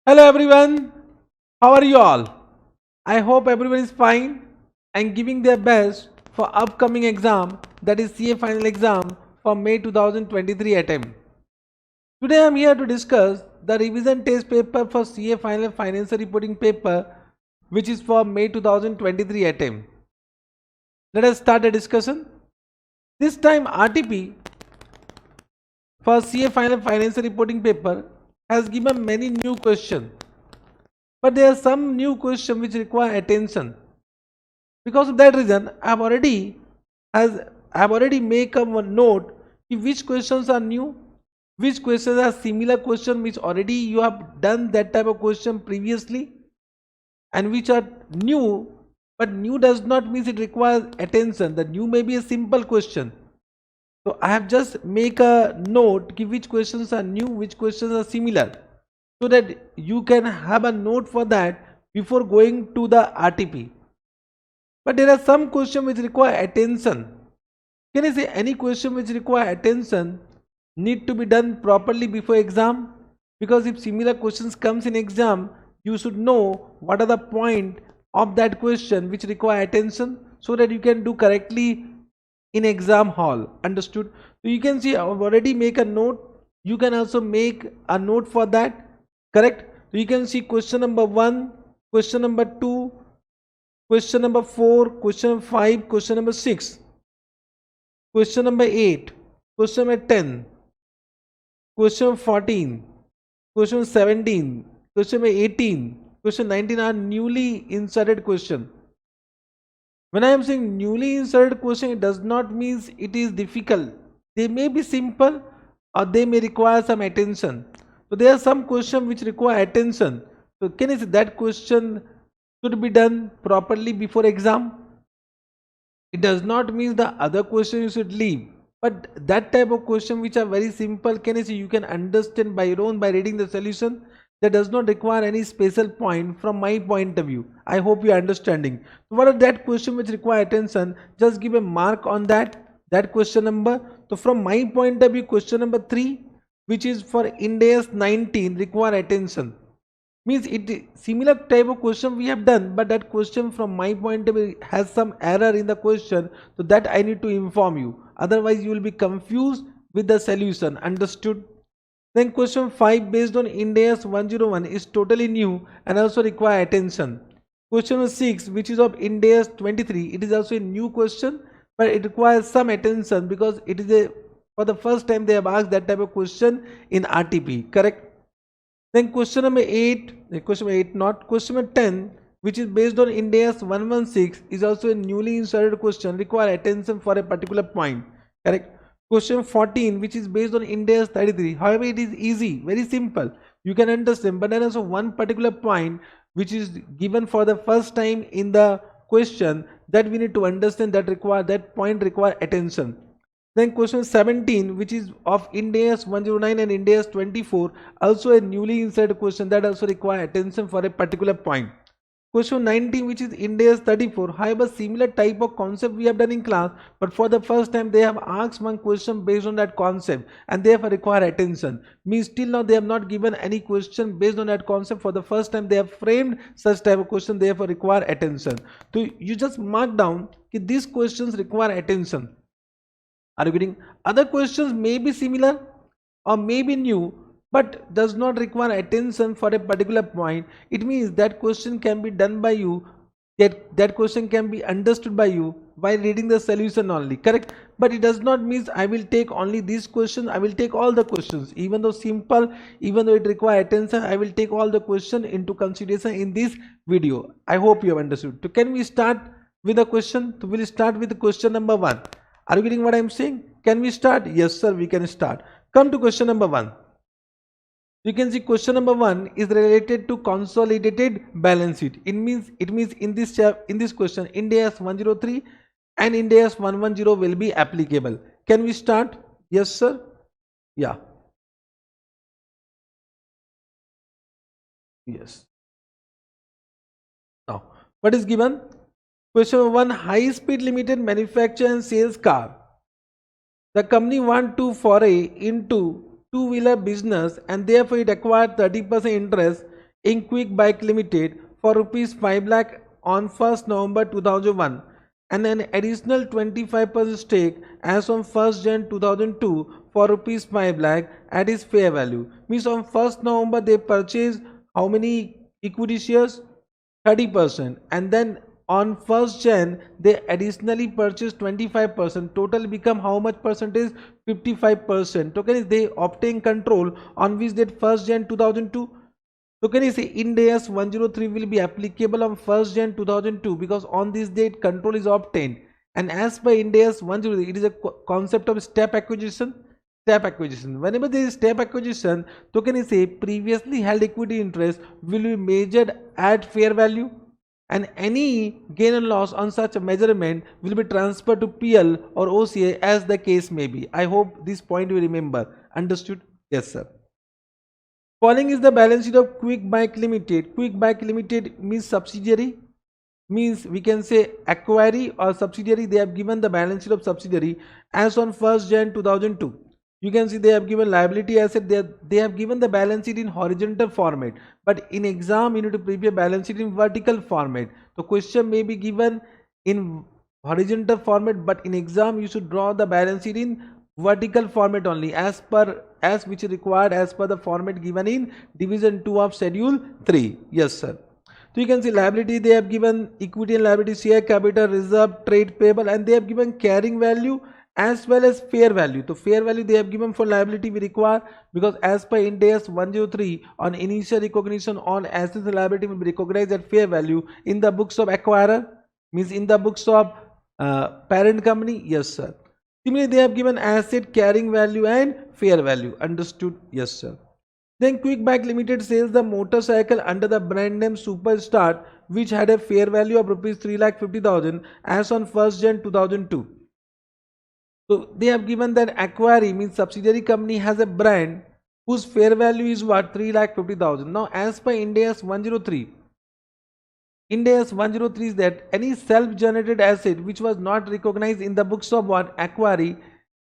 Hello everyone, how are you all? I hope everyone is fine and giving their best for upcoming exam, that is CA final exam for May 2023 attempt. Today I am here to discuss the revision test paper for CA final financial reporting paper, which is for May 2023 attempt. Let us start the discussion. This time RTP for CA final financial reporting paper has given many new questions, but there are some new questions which require attention. Because of that reason, I have already make a note which questions are new, which questions are similar question which already you have done that type of question previously, and which are new. But new does not mean it requires attention. The new may be a simple question. So I have just make a note which questions are new, which questions are similar, so that you can have a note for that before going to the RTP. But there are some questions which require attention. Can I say any question which require attention need to be done properly before exam? Because if similar questions comes in exam, you should know what are the point of that question which require attention, so that you can do correctly in exam hall. Understood? So you can see I have already make a note. You can also make a note for that. Correct? So you can see question number 1, question number 2, question number 4, question number 5, question number 6, question number 8, question number 10, question number 14, question number 17, question number 18, question 19 are newly inserted question. When I am saying newly inserted question, it does not mean it is difficult. They may be simple or they may require some attention. So there are some questions which require attention. So can you say that question should be done properly before exam? It does not mean the other question you should leave. But that type of question which are very simple, can you see you can understand by your own by reading the solution, that does not require any special point from my point of view. I hope you are understanding. So what are that question which require attention? Just give a mark on that question number. So from my point of view, question number 3, which is for Index 19, require attention. Means it similar type of question we have done, but that question from my point of view has some error in the question, so that I need to inform you, otherwise you will be confused with the solution. Understood? Then question 5 based on Index 101 is totally new and also require attention. Question 6 which is of Index 23, it is also a new question, but it requires some attention because it is a for the first time they have asked that type of question in RTP. Correct? Then question number 8, question number 10, which is based on India's 116, is also a newly inserted question, require attention for a particular point. Correct? Question 14, which is based on India's 33. However, it is easy, very simple. You can understand, but there is also one particular point which is given for the first time in the question that we need to understand, that point require attention. Then question 17, which is of Index 109 and Index 24, also a newly inserted question that also require attention for a particular point. Question 19, which is Index 34, however similar type of concept we have done in class, but for the first time they have asked one question based on that concept and therefore require attention. Means till now they have not given any question based on that concept. For the first time they have framed such type of question, therefore require attention. So you just mark down that these questions require attention. Are you getting? Other questions may be similar or may be new, but does not require attention for a particular point. It means that question can be done by you, that question can be understood by you while reading the solution only. Correct? But it does not mean I will take only these questions, I will take all the questions. Even though simple, even though it require attention, I will take all the question into consideration in this video. I hope you have understood. So can we start with the question? So we will start with question number 1. Are you getting what I am saying? Can we start? Yes sir, we can start. Come to question number 1. You can see question number 1 is related to consolidated balance sheet. It means in this question Ind AS 103 and Ind AS 110 will be applicable. Can we start? Yes sir. Yeah. Yes. Now what is given? Question number 1, high speed limited manufacture and sales car. The company want to foray into two-wheeler business and therefore it acquired 30% interest in Quick Bike Limited for rupees 5 lakh on 1st November 2001 and an additional 25% stake as on 1st Jan 2002 for rupees 5 lakh at its fair value. Means on 1st November they purchased how many equity shares? 30%, and then on 1st Jan they additionally purchased 25%. Total become how much percentage? 55%. So can you they obtain control on which date? 1st Jan 2002. So can you say Ind AS 103 will be applicable on 1st Jan 2002 because on this date control is obtained, and as per Ind AS 103 it is a concept of step acquisition. Step acquisition. Whenever there is step acquisition, so can you say previously held equity interest will be measured at fair value, and any gain or loss on such a measurement will be transferred to PL or OCI as the case may be. I hope this point you remember. Understood? Yes, sir. Following is the balance sheet of Quick Bike Limited. Quick Bike Limited means subsidiary, means we can say acquiry or subsidiary. They have given the balance sheet of subsidiary as on 1st Jan 2002. You can see they have given liability asset. They have given the balance sheet in horizontal format, but in exam you need to prepare balance sheet in vertical format. The question may be given in horizontal format, but in exam you should draw the balance sheet in vertical format only as which is required as per the format given in division 2 of schedule 3. Yes, sir. So you can see liability they have given equity and liability, share capital, reserve, trade payable, and they have given carrying value as well as fair value. So fair value they have given for liability we require because as per Ind AS 103 on initial recognition on assets and liability will be recognized at fair value in the books of acquirer, means in the books of parent company. Yes, sir. Similarly they have given asset carrying value and fair value. Understood? Yes, sir. Then Quick Bike Limited sells the motorcycle under the brand name Superstar, which had a fair value of rupees 3,50,000 as on 1st Jan 2002. So they have given that acquiry means subsidiary company has a brand whose fair value is what? 3,50,000. Now as per Ind AS 103, Ind AS 103 is that any self-generated asset which was not recognized in the books of what? Acquiry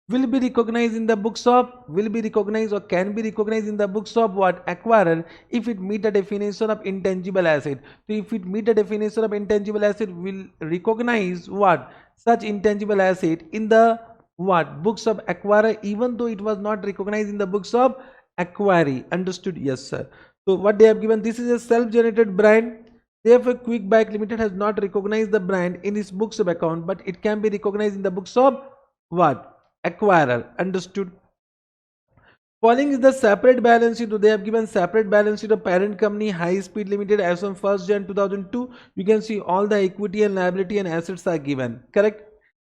will be recognized in the books of, will be recognized or can be recognized in the books of what? Acquirer, if it meet a definition of intangible asset. So if it meet a definition of intangible asset, will recognize what? Such intangible asset in the what? Books of acquirer, even though it was not recognized in the books of acquiry. Understood? Yes, sir. So what they have given, this is a self-generated brand. Therefore, Quick Bike Limited has not recognized the brand in its books of account, but it can be recognized in the books of what? Acquirer. Understood? Following is the separate balance sheet. So they have given separate balance sheet of parent company High Speed Limited as on 1st Jan 2002. You can see all the equity and liability and assets are given. Correct?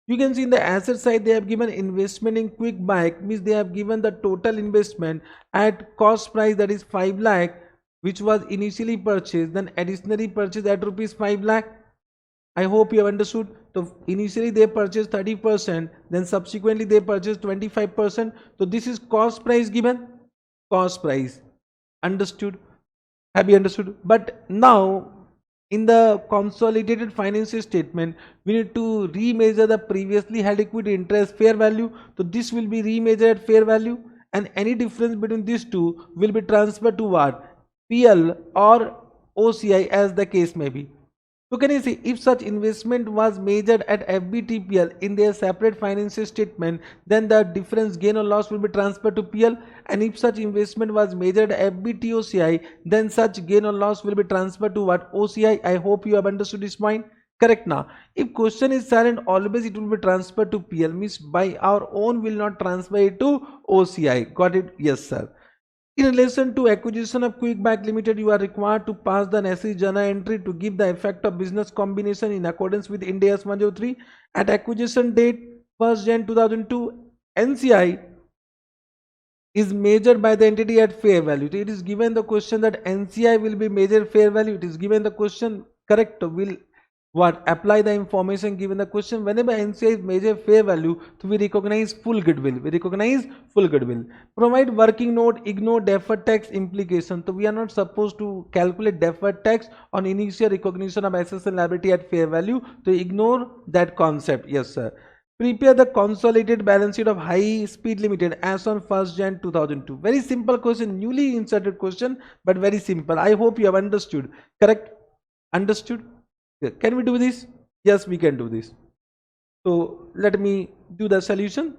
You can see in the asset side they have given investment in Quick Bike, means they have given the total investment at cost price, that is 5 lakh, which was initially purchased, then additionally purchased at rupees 5 lakh. I hope you have understood. So initially they purchased 30%, then subsequently they purchased 25%. So this is cost price given. Cost price. Understood? Have you understood? But now in the consolidated financial statement, we need to remeasure the previously held equity interest fair value. So this will be remeasured at fair value, and any difference between these two will be transferred to what? PL or OCI as the case may be. So can you see, if such investment was measured at FBTPL in their separate financial statement, then the difference gain or loss will be transferred to PL, and if such investment was measured at FBTOCI, then such gain or loss will be transferred to what? OCI. I hope you have understood this point. Correct. Now if question is silent, always it will be transferred to PL, means by our own will not transfer it to OCI. Got it? Yes, sir. In relation to acquisition of Quick Bike Limited, you are required to pass the necessary journal entry to give the effect of business combination in accordance with Ind AS 103. At acquisition date 1st Jan 2002, NCI is measured by the entity at fair value. It is given the question that NCI will be measured fair value. It is given the question, correct, will what? Apply the information given the question. Whenever NCI is measured fair value, so we recognize full goodwill. We recognize full goodwill. Provide working note, ignore deferred tax implication. So we are not supposed to calculate deferred tax on initial recognition of assets and liability at fair value. So ignore that concept. Yes, sir. Prepare the consolidated balance sheet of High Speed Limited as on 1st Jan 2002. Very simple question, newly inserted question, but very simple. I hope you have understood. Correct? Understood? Yeah. Can we do this? Yes, we can do this. So let me do the solution.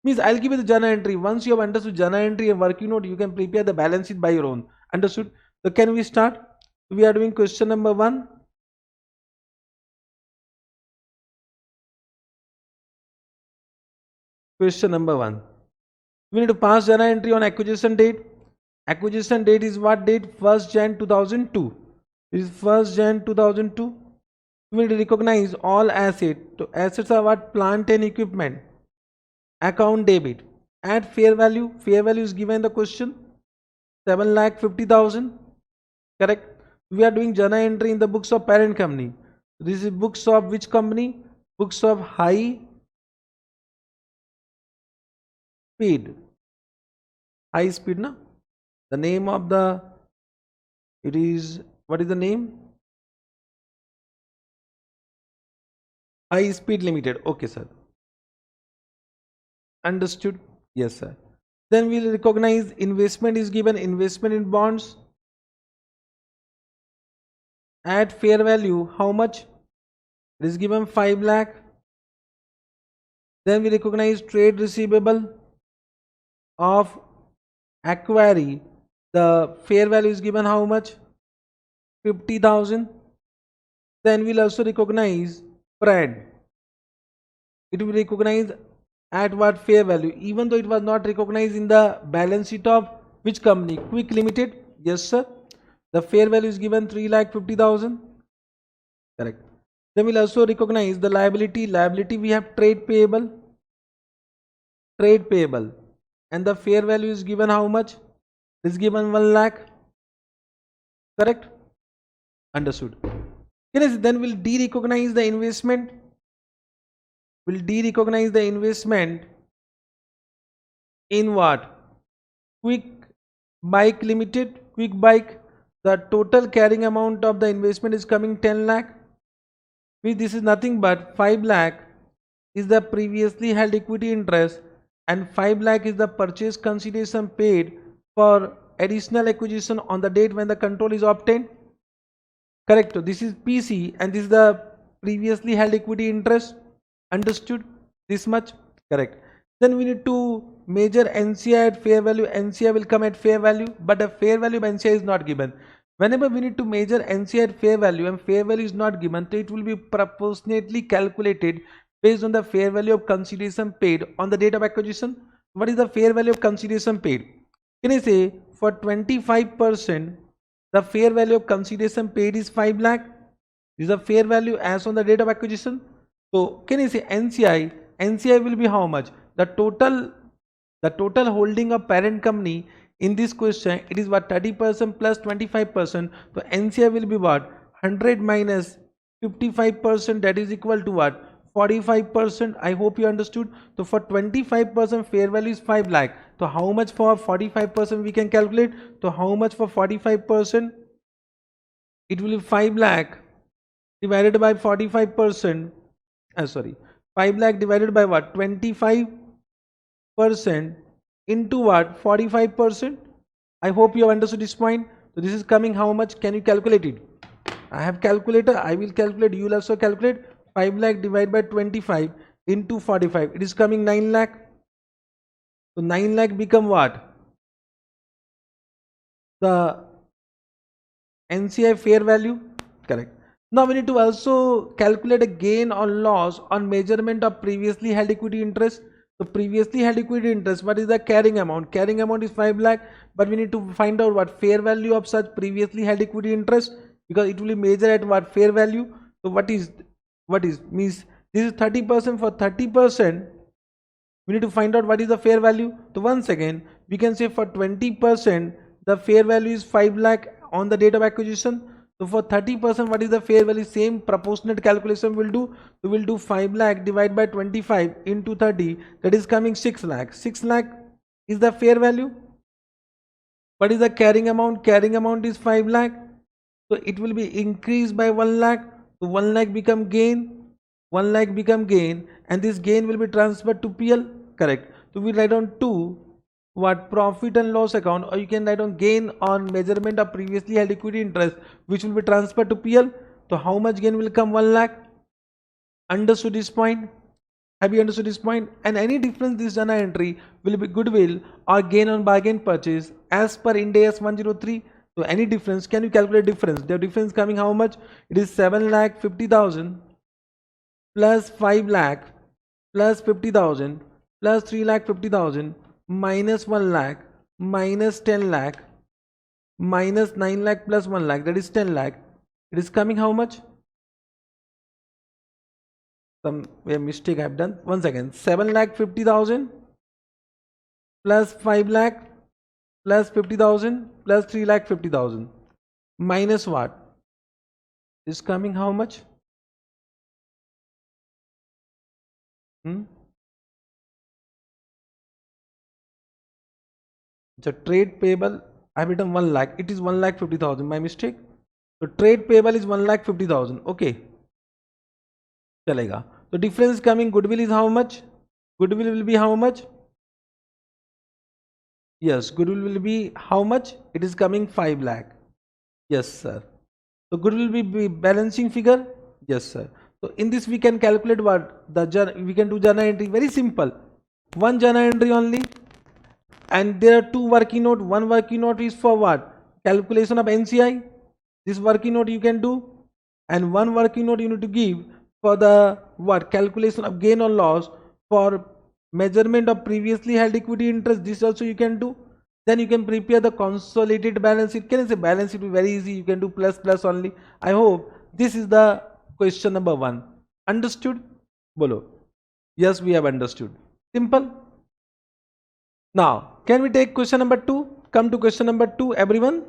Means I'll give you the journal entry. Once you have understood journal entry and working note, you can prepare the balance sheet by your own. Understood? So can we start? We are doing question number 1. Question number 1. We need to pass journal entry on acquisition date. Acquisition date is what date? 1st Jan 2002. This is 1st Jan 2002. We need to recognize all assets. So assets are what? Plant and equipment. Account debit. At fair value. Fair value is given in the question. 7,50,000. Correct. We are doing journal entry in the books of parent company. This is books of which company? Books of High Speed. High Speed, na? The name of the, it is, what is the name? High Speed Limited. Okay, sir. Understood? Yes, sir. Then we'll recognize investment is given, investment in bonds. At fair value, how much? It is given 5 lakh. Then we recognize trade receivable of ICAI. The fair value is given how much? 50,000. Then we'll also recognize spread. It will be recognized at what fair value, even though it was not recognized in the balance sheet of which company? Quick Limited. Yes, sir. The fair value is given 3,50,000. Correct. Then we'll also recognize the liability. Liability we have trade payable. Trade payable. And the fair value is given how much? It is given 1 lakh. Correct? Understood. Then we'll de-recognize the investment. We'll de-recognize the investment in what? Quick Bike Limited. Quick Bike. The total carrying amount of the investment is coming 10 lakh. This is nothing but 5 lakh is the previously held equity interest and 5 lakh is the purchase consideration paid for additional acquisition on the date when the control is obtained. Correct. So this is PC and this is the previously held equity interest. Understood? This much? Correct. Then we need to measure NCI at fair value. NCI will come at fair value, but the fair value of NCI is not given. Whenever we need to measure NCI at fair value and fair value is not given, so it will be proportionately calculated based on the fair value of consideration paid on the date of acquisition. What is the fair value of consideration paid? Can I say for 25%, the fair value of consideration paid is 5 lakh. This is the fair value as on the date of acquisition. So can I say NCI? NCI will be how much? The total holding of parent company in this question, it is what? 30% plus 25%. So NCI will be what? 100 minus 55%, that is equal to what? 45%. I hope you understood. So for 25% fair value is 5 lakh. So how much for 45% we can calculate? So how much for 45%? It will be 5 lakh divided by 45%. 5 lakh divided by what? 25% into what? 45%. I hope you have understood this point. So this is coming how much? Can you calculate it? I have calculator. I will calculate. You will also calculate. 5 lakh divided by 25 into 45. It is coming 9 lakh. So 9 lakh become what? The NCI fair value. Correct. Now we need to also calculate a gain or loss on measurement of previously held equity interest. So previously held equity interest, what is the carrying amount? Carrying amount is 5 lakh, but we need to find out what fair value of such previously held equity interest, because it will be measured at what? Fair value. So what is means this is 30%. For 30%, we need to find out what is the fair value. So once again, we can say for 20%, the fair value is 5 lakh on the date of acquisition. So for 30%, what is the fair value? Same proportionate calculation will do. We will do 5 lakh divided by 25 into 30. That is coming 6 lakh. 6 lakh is the fair value. What is the carrying amount? Carrying amount is 5 lakh. So it will be increased by 1 lakh. So 1 lakh become gain. 1 lakh become gain, and this gain will be transferred to PL. Correct. So we write on 2 what profit and loss account, or you can write on gain on measurement of previously held equity interest, which will be transferred to PL. So how much gain will come? 1 lakh. Understood this point? Have you understood this point? And any difference this journal entry will be goodwill or gain on bargain purchase as per Ind AS 103. So any difference, can you calculate difference? The difference coming how much? It is 7,50,000 plus 5 lakh plus 50,000 plus 3,50,000 minus 1 lakh minus 10 lakh minus 9 lakh plus 1 lakh, that is 10 lakh. It is coming how much? Some mistake I have done. 1 second. 7,50,000 plus 5 lakh plus 50,000 plus 3,50,000 minus what? Is coming how much? So trade payable, I have written 1 lakh. It is 1,50,000. My mistake. So trade payable is 1,50,000. Okay. Chalega. So difference coming, goodwill is how much? Goodwill will be how much? Yes, goodwill will be how much? It is coming 5 lakh. Yes, sir. So goodwill will be balancing figure. Yes, sir. So in this we can calculate what we can do journal entry. Very simple. One journal entry only, and there are two working note. One working note is for what? Calculation of NCI. This working note you can do, and one working note you need to give for the what? Calculation of gain or loss for measurement of previously held equity interest. This also you can do. Then you can prepare the consolidated balance sheet. Can I say balance sheet will be very easy? You can do plus only. I hope this is the question number 1. Understood? Bolo. Yes, we have understood. Simple. Now, can we take question number 2? Come to question number 2, everyone.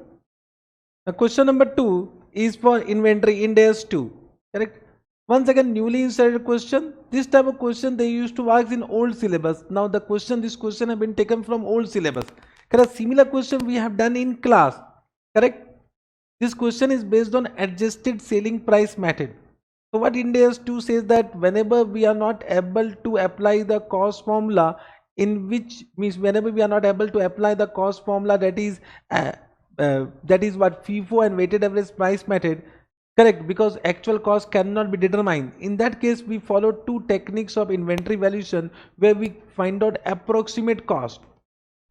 Now, question number 2 is for inventory Ind AS 2. Correct? Once again, newly inserted question. This type of question they used to ask in old syllabus. Now, this question have been taken from old syllabus. Correct? Similar question we have done in class. Correct? This question is based on adjusted selling price method. So what Ind AS 2 says that whenever we are not able to apply the cost formula, in which means whenever we are not able to apply the cost formula, that is what FIFO and weighted average price method. Correct, because actual cost cannot be determined. In that case, we follow two techniques of inventory valuation where we find out approximate cost.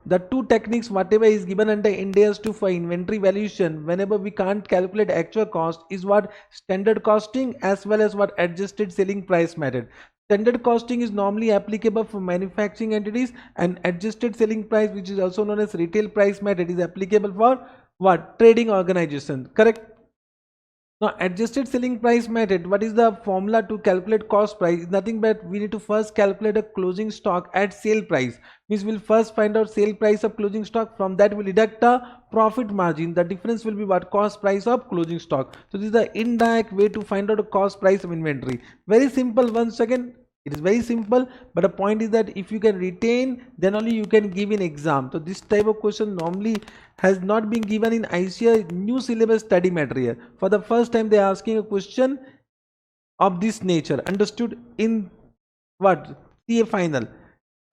The two techniques, whatever is given under Ind AS 2 for inventory valuation, whenever we can't calculate actual cost, is what standard costing as well as what adjusted selling price method. Standard costing is normally applicable for manufacturing entities, and adjusted selling price, which is also known as retail price method, is applicable for what? Trading organization. Correct? Now, adjusted selling price method, what is the formula to calculate cost price? Nothing but we need to first calculate a closing stock at sale price. Means we'll first find out sale price of closing stock. From that we'll deduct the profit margin. The difference will be what? Cost price of closing stock. So this is the indirect way to find out a cost price of inventory. Very simple. Once again, it is very simple, but the point is that if you can retain, then only you can give in exam. So this type of question normally has not been given in ICAI new syllabus study material. For the first time they are asking a question of this nature. Understood? In what? CA final.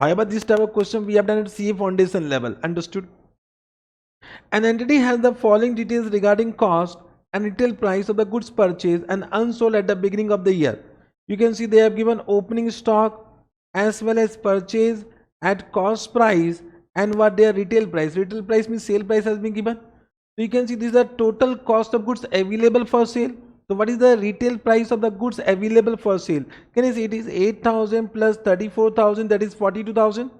However, this type of question we have done at CA foundation level. Understood? An entity has the following details regarding cost and retail price of the goods purchased and unsold at the beginning of the year. You can see they have given opening stock as well as purchase at cost price and what their retail price. Retail price means sale price has been given. So you can see this is the total cost of goods available for sale. So what is the retail price of the goods available for sale? Can you see it is 8,000 plus 34,000, that is 42,000.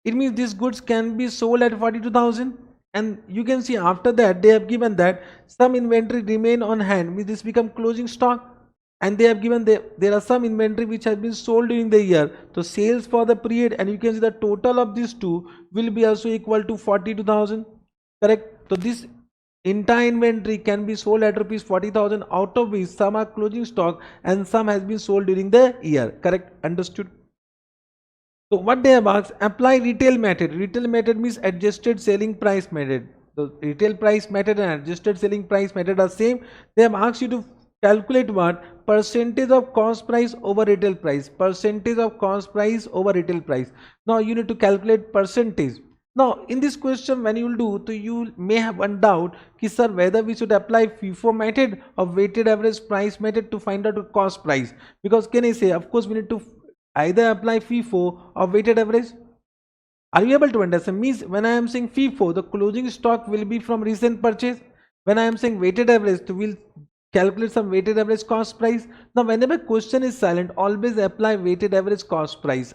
It means these goods can be sold at 42,000. And you can see after that they have given that some inventory remain on hand, means this become closing stock. And they have given there are some inventory which has been sold during the year. So sales for the period, and you can see the total of these two will be also equal to 42,000. Correct? So this entire inventory can be sold at rupees 40,000, out of which some are closing stock and some has been sold during the year. Correct? Understood? So what they have asked, apply retail method. Retail method means adjusted selling price method. The retail price method and adjusted selling price method are same. They have asked you to calculate what? percentage of cost price over retail price, percentage of cost price over retail price. Now you need to calculate percentage. Now in this question when you will do, so you may have one doubt ki sir whether we should apply FIFO method or weighted average price method to find out the cost price. Because can I say, of course we need to either apply FIFO or weighted average. Are you able to understand? Means when I am saying FIFO, the closing stock will be from recent purchase. When I am saying weighted average, so we'll calculate some weighted average cost price. Now whenever question is silent, always apply weighted average cost price.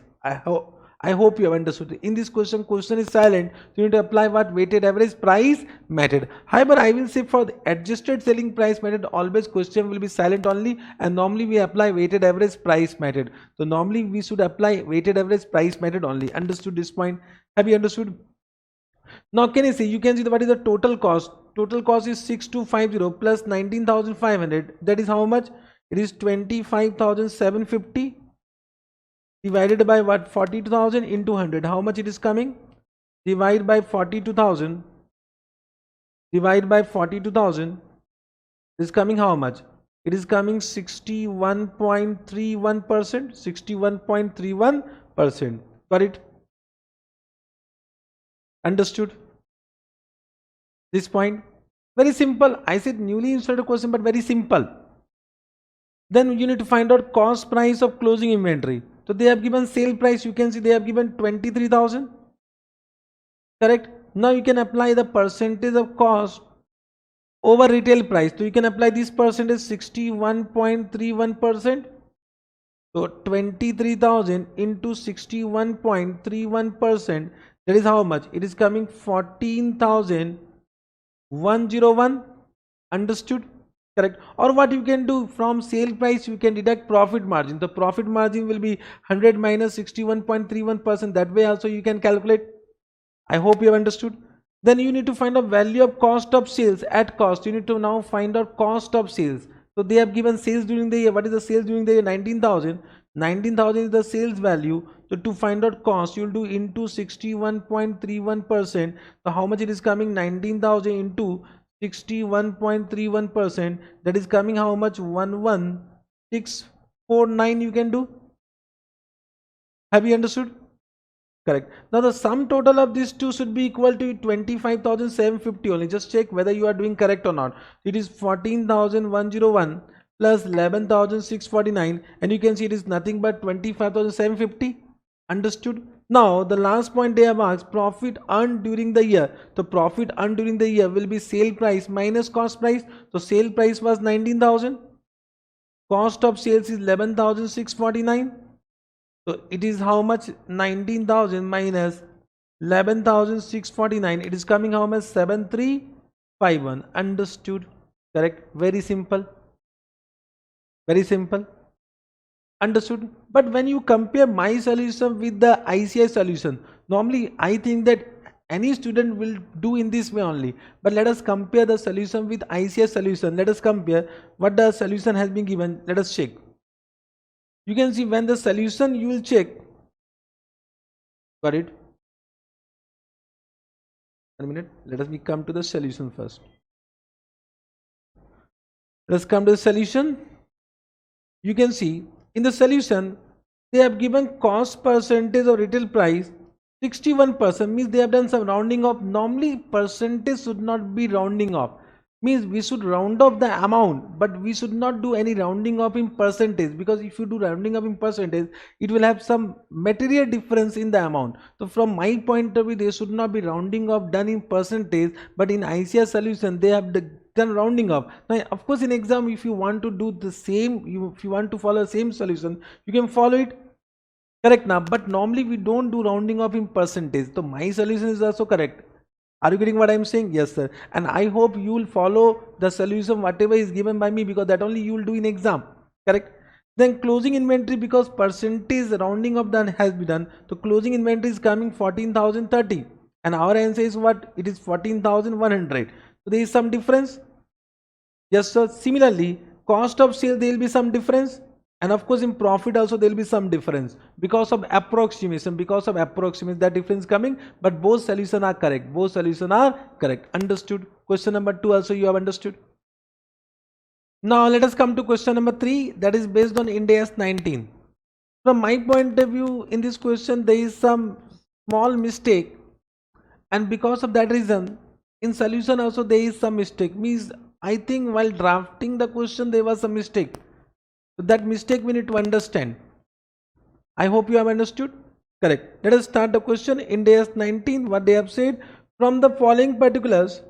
I hope you have understood. In this question is silent, so you need to apply what? Weighted average price method. However, I will say for the adjusted selling price method, always question will be silent only, and normally we apply weighted average price method. So normally we should apply weighted average price method only. Understood this point? Have you understood? Now can you see, you can see what is the total cost. Total cost is 6250 plus 19,500. That is how much? It is 25,750 divided by what? 42,000 into 100. How much it is coming? Divide by 42,000. Divide by 42,000. Is coming how much? It is coming 61.31%. 61.31%. Got it? Understood this point? Very simple. I said newly inserted question, but very simple. Then you need to find out cost price of closing inventory. So they have given sale price. You can see they have given 23,000. Correct? Now you can apply the percentage of cost over retail price. So you can apply this percentage, 61.31%. So 23,000 into 61.31%. That is how much? It is coming 14,101. Understood? Correct. Or what you can do, from sale price you can deduct profit margin. The profit margin will be 100 minus 61.31%. That way also you can calculate. I hope you have understood. Then you need to find out value of cost of sales at cost. You need to now find out cost of sales. So they have given sales during the year. What is the sales during the year? 19,000. 19,000 is the sales value. So to find out cost, you will do into 61.31%. So how much it is coming? 19,000 into 61.31%. That is coming how much? 11649 you can do. Have you understood? Correct. Now the sum total of these two should be equal to 25,750 only. Just check whether you are doing correct or not. It is 14,101 plus 11,649, and you can see it is nothing but 25,750. Understood? Now the last point they have asked, profit earned during the year. So profit earned during the year will be sale price minus cost price. So sale price was 19,000. Cost of sales is 11,649. So it is how much? 19,000 minus 11,649. It is coming how much? 7351. Understood? Correct? Very simple. Very simple. Understood? But when you compare my solution with the ICAI solution, normally I think that any student will do in this way only. But let us compare the solution with ICAI solution. Let us compare what the solution has been given. Let us check. You can see when the solution you will check. Got it? 1 minute. Let us come to the solution first. Let us come to the solution. You can see in the solution they have given cost percentage of retail price 61%, means they have done some rounding off. Normally percentage should not be rounding off, means we should round off the amount, but we should not do any rounding off in percentage, because if you do rounding off in percentage it will have some material difference in the amount. So from my point of view, they should not be rounding off done in percentage, but in ICAI solution they have done rounding off. Now of course in exam, if you want to do the same, if you want to follow the same solution, you can follow it. Correct now, but normally we don't do rounding off in percentage. So my solution is also correct. Are you getting what I am saying? Yes sir. And I hope you will follow the solution whatever is given by me, because that only you will do in exam. Correct. Then closing inventory, because percentage rounding up done has been done, so closing inventory is coming 14,030, and our answer is what? It is 14,100. So there is some difference. Yes sir. Similarly, cost of sale there will be some difference, and of course in profit also there will be some difference because of approximation. Because of approximation, that difference coming, but both solutions are correct. Both solutions are correct. Understood? Question number 2 also you have understood. Now let us come to question number 3, that is based on Ind AS 19. From my point of view, in this question there is some small mistake, and because of that reason in solution also there is some mistake. Means I think while drafting the question there was some mistake. So that mistake we need to understand. I hope you have understood. Correct. Let us start the question. In DS 19, what they have said, from the following particulars,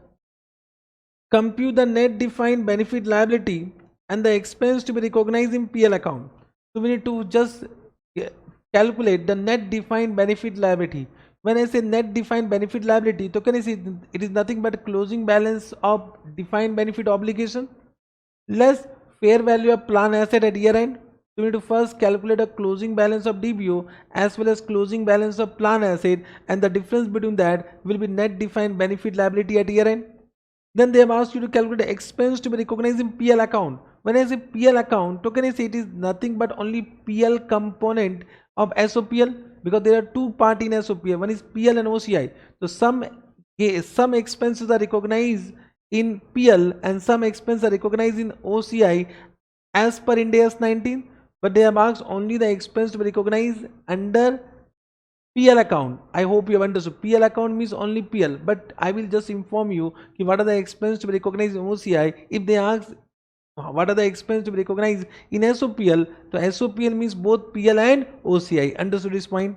compute the net defined benefit liability and the expense to be recognized in PL account. So we need to just calculate the net defined benefit liability. When I say net defined benefit liability, so can I say it is nothing but closing balance of defined benefit obligation less fair value of plan asset at year end. So we need to first calculate a closing balance of DBO as well as closing balance of plan asset, and the difference between that will be net defined benefit liability at year end. Then they have asked you to calculate the expense to be recognized in PL account. When I say PL account, so can I say it is nothing but only PL component of SOPL, because there are two parts in SOPL. One is PL and OCI. So some expenses are recognized in PL and some expenses are recognized in OCI as per Ind AS 19, but they have asked only the expense to be recognized under PL account. I hope you have understood. PL account means only PL, but I will just inform you what are the expenses to be recognized in OCI. If they ask what are the expenses to be recognized in SOPL, so SOPL means both PL and OCI. Understood this point?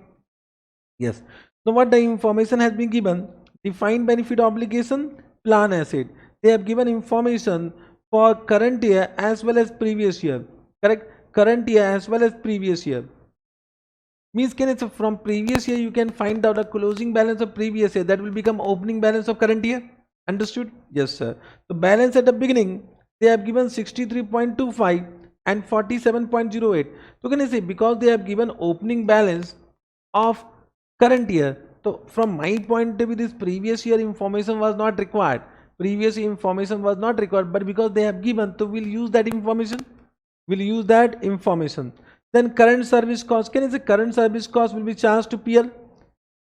Yes. So what the information has been given? Defined benefit obligation, plan asset. They have given information for current year as well as previous year. Correct? Current year as well as previous year. Means can it's from previous year you can find out a closing balance of previous year, that will become opening balance of current year. Understood? Yes sir. So balance at the beginning they have given 63.25 and 47.08. So can I say because they have given opening balance of current year, so from my point of view this previous year information was not required. Previous information was not required, but because they have given, so we'll use that information. Then current service cost, can I say current service cost will be charged to PL.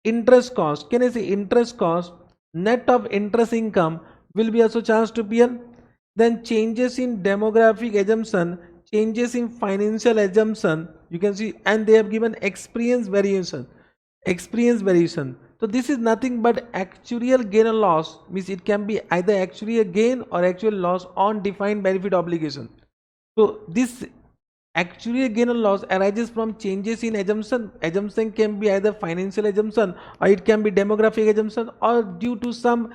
Interest cost, can I say interest cost net of interest income will be also charged to PL. Then changes in demographic assumption, changes in financial assumption, you can see, and they have given experience variation. So this is nothing but actuarial gain or loss, means it can be either actuarial gain or actual loss on defined benefit obligation. So this actuarial gain or loss arises from changes in assumption can be either financial assumption or it can be demographic assumption, or due to some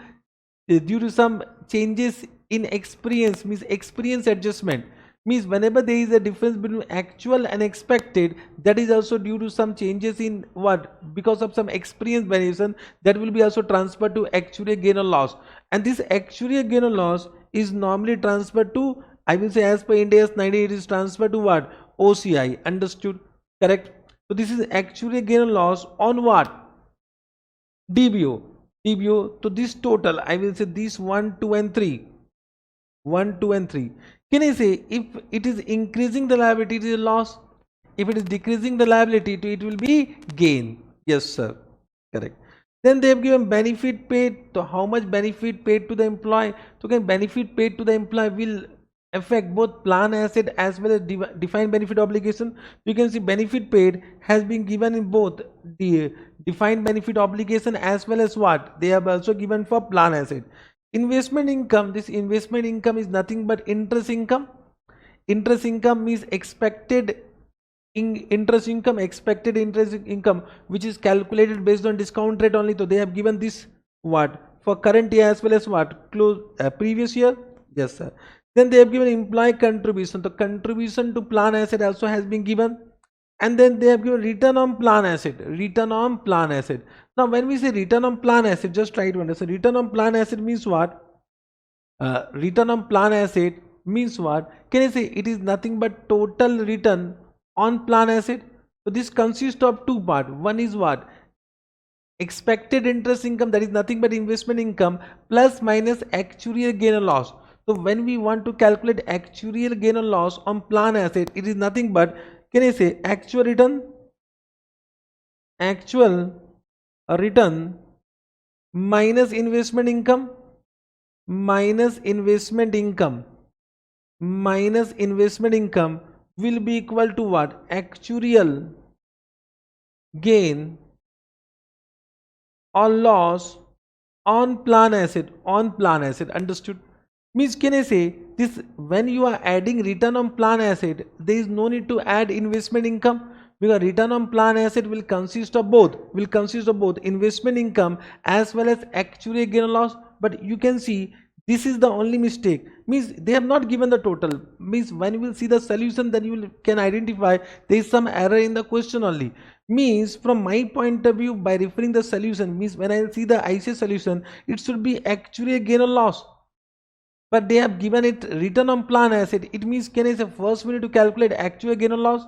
changes in experience, means experience adjustment. Means whenever there is a difference between actual and expected, that is also due to some changes in what, because of some experience variation, that will be also transferred to actuarial gain or loss, and this actuarial gain or loss is normally transferred to, I will say as per Ind AS 90, it is transferred to what, OCI. Understood? Correct. So this is actuarial gain or loss on what, DBO. So this total, I will say this 1, 2 and 3. 1, 2 and 3. Can I say if it is increasing the liability, it is a loss. If it is decreasing the liability, it will be gain. Yes sir. Correct. Then they have given benefit paid. So how much benefit paid to the employee? So again, benefit paid to the employee will affect both plan asset as well as defined benefit obligation. You can see benefit paid has been given in both the defined benefit obligation as well as what they have also given for plan asset. Investment income, this investment income is nothing but interest income. Interest income means expected interest income which is calculated based on discount rate only. So they have given this what for current year as well as what close previous year. Yes sir. Then they have given employee contribution. The contribution to plan asset also has been given, and then they have given return on plan asset. Now when we say return on plan asset, just try to understand. Return on plan asset means what? Return on plan asset means what? Can I say it is nothing but total return on plan asset? So this consists of two parts. One is what? Expected interest income, that is nothing but investment income, plus minus actuarial gain or loss. So when we want to calculate actuarial gain or loss on plan asset, it is nothing but, can I say, actual return minus investment income minus investment income will be equal to what? Actuarial gain or loss on plan asset. Understood? Means, can I say this, when you are adding return on plan asset, there is no need to add investment income, because return on plan asset will consist of both investment income as well as actuarial gain or loss. But you can see this is the only mistake. Means they have not given the total. Means when you will see the solution, then you can identify there is some error in the question only. Means from my point of view, by referring the solution, means when I see the ICAI solution, it should be actuarial gain or loss, but they have given it return on plan asset. It means, can I say, first we need to calculate actual gain or loss,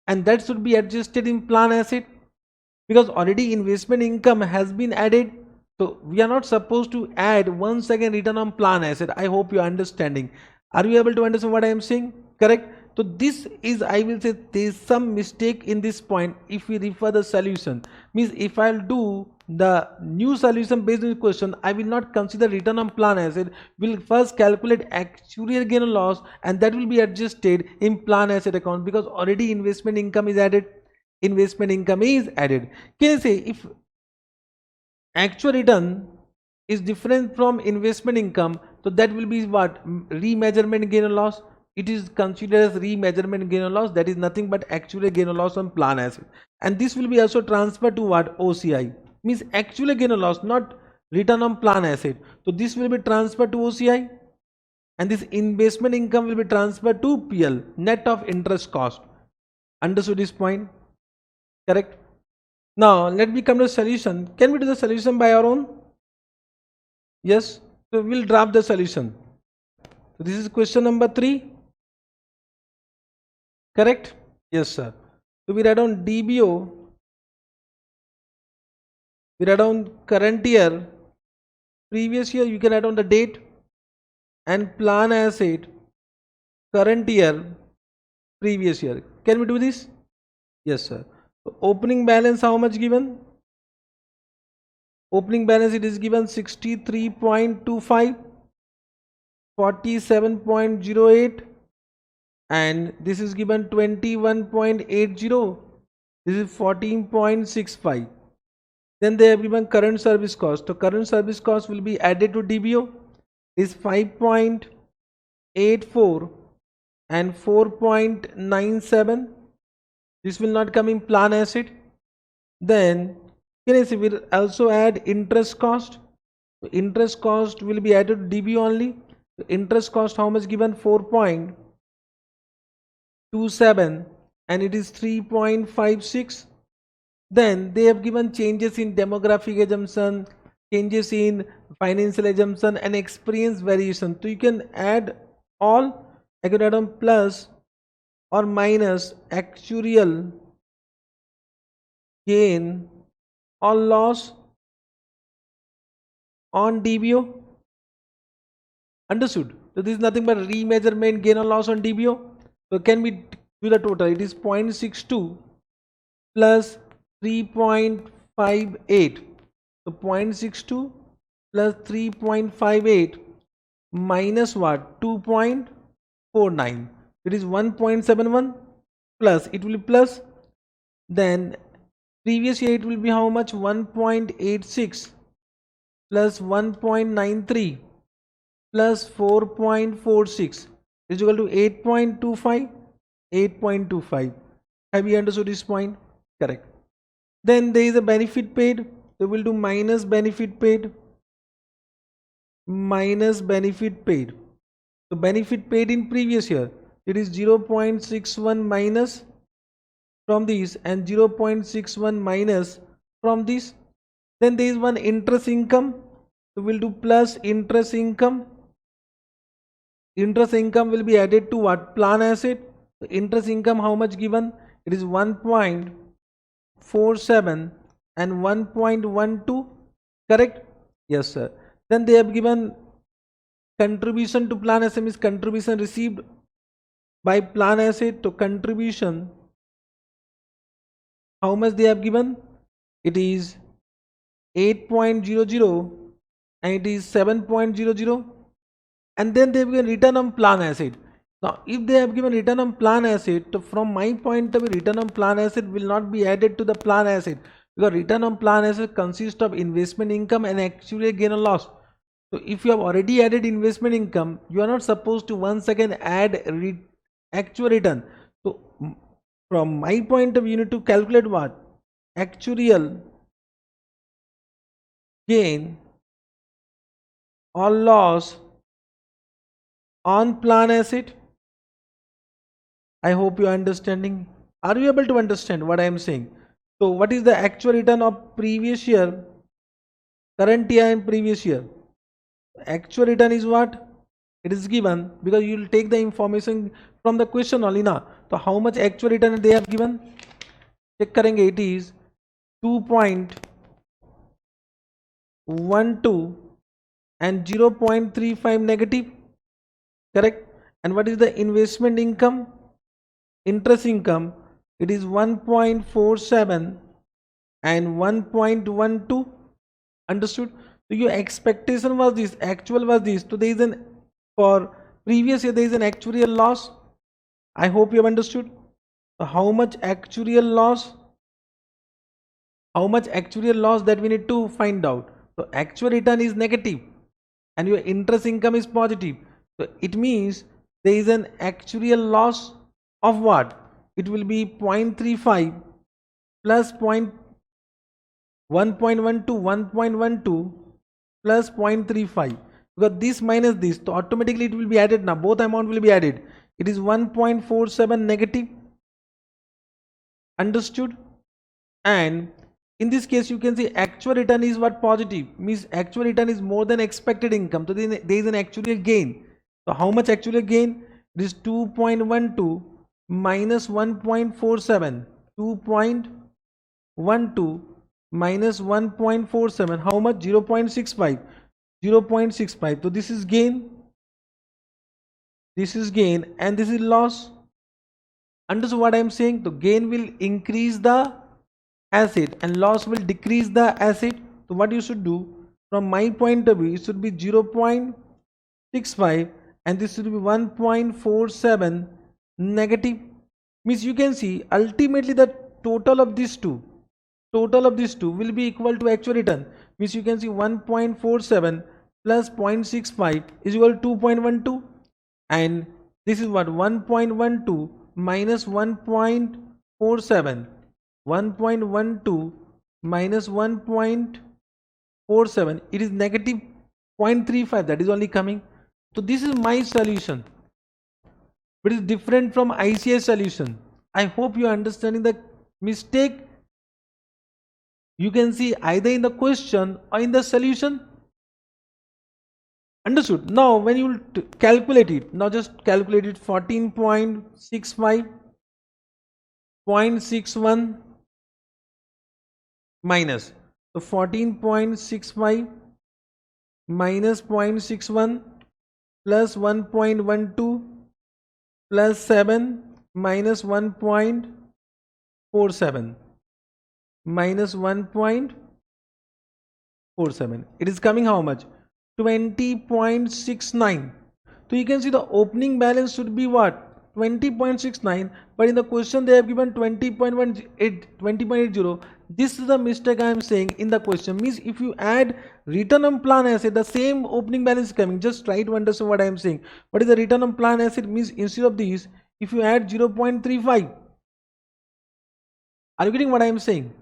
and that should be adjusted in plan asset, because already investment income has been added. So we are not supposed to add once again return on plan asset. I hope you are understanding. Are you able to understand what I am saying? Correct? So this is, I will say, there is some mistake in this point. If we refer the solution, means if I'll do the new solution based on the question, I will not consider return on plan asset. We'll first calculate actuarial gain or loss, and that will be adjusted in plan asset account, because already investment income is added. Can I say, if actual return is different from investment income, so that will be what? Remeasurement gain or loss. It is considered as remeasurement gain or loss. That is nothing but actual gain or loss on plan asset, and this will be also transferred to what? OCI. Means actual gain or loss, not return on plan asset. So this will be transferred to OCI, and this investment income will be transferred to PL, net of interest cost. Understood this point? Correct? Now let me come to the solution. Can we do the solution by our own? Yes. So we'll draft the solution. So this is question number 3. Correct? Yes, sir. So we write down DBO, we write down current year, previous year, you can write down the date, and plan asset, current year, previous year. Can we do this? Yes, sir. So opening balance, how much given? Opening balance, it is given 63.25, 47.08, and this is given 21.80. This is 14.65. Then they have given current service cost. So current service cost will be added to DBO, is 5.84 and 4.97. This will not come in plan asset. Then can I say, we'll also add interest cost. So interest cost will be added to DBO only. So interest cost, how much given? 4.27, and it is 3.56. Then they have given changes in demographic assumption, changes in financial assumption, and experience variation. So you can add all. I could add on plus or minus actuarial gain or loss on DBO. Understood? So this is nothing but remeasurement gain or loss on DBO. So can we do the total? It is 0.62 plus 3.58. So 0.62 plus 3.58 minus what? 2.49. It is 1.71 plus, it will be plus. Then previous year it will be how much? 1.86 plus 1.93 plus 4.46 is equal to 8.25. 8.25. Have you understood this point? Correct. Then there is a benefit paid. So we'll do minus benefit paid. Minus benefit paid. So benefit paid in previous year, it is 0.61 minus from this, and 0.61 minus from this. Then there is one interest income. So we'll do plus interest income. Interest income will be added to what? Plan asset. So interest income, how much given? It is 1.47 and 1.12. Correct? Yes, sir. Then they have given contribution to plan asset, is contribution received by plan asset. To contribution, how much they have given? It is 8.00 and it is 7.00. And then they have given return on plan asset. Now, if they have given return on plan asset, so from my point of view, return on plan asset will not be added to the plan asset, because return on plan asset consists of investment income and actual gain or loss. So, if you have already added investment income, you are not supposed to once again add actual return. So, from my point of view, you need to calculate what? Actuarial gain or loss on plan asset. I hope you are understanding. Are you able to understand what I am saying? So what is the actual return of previous year, current year and previous year? Actual return is what? It is given because you will take the information from the question only now. So how much actual return they have given? Check करेंगे, it is 2.12 and 0.35 negative, correct? And what is the investment income? Interest income, it is 1.47 and 1.12. Understood? So your expectation was this, actual was this. So there is an, for previous year there is an actuarial loss. I hope you have understood. So how much actuarial loss? How much actuarial loss that we need to find out. So actual return is negative and your interest income is positive. So it means there is an actuarial loss of what? It will be 0.35 plus 1.12 1.12 plus 0.35, because this minus this, so automatically it will be added. Now both amount will be added. It is 1.47 negative. Understood? And in this case you can see actual return is what? Positive, means actual return is more than expected income. So there is an actual gain. So how much actual gain? It is 2.12 minus 1.47. 2.12 minus 1.47. How much? 0.65. 0.65. So this is gain. This is gain and this is loss. Understood what I am saying? The gain will increase the asset and loss will decrease the asset. So what you should do, from my point of view, it should be 0.65 and this should be 1.47 negative. Means you can see ultimately the total of these two will be equal to actual return. Means you can see 1.47 plus 0.65 is equal to 2.12, and this is what? 1.12 minus 1.47. 1.12 minus 1.47, it is negative 0.35, that is only coming. So this is my solution, but it is different from ICAI solution. I hope you are understanding the mistake. You can see either in the question or in the solution. Understood? Now when you will calculate it, now just calculate it. 14.65, 0.61 minus, so 14.65 minus 0.61 plus 1.12 plus 7 minus 1.47 minus 1.47, it is coming how much? 20.69. So you can see the opening balance should be what? 20.69, but in the question they have given 20.80. This is the mistake I am saying in the question. Means if you add return on plan asset, the same opening balance is coming. Just try to understand what I am saying. What is the return on plan asset? Means instead of this, if you add 0.35, are you getting what I am saying?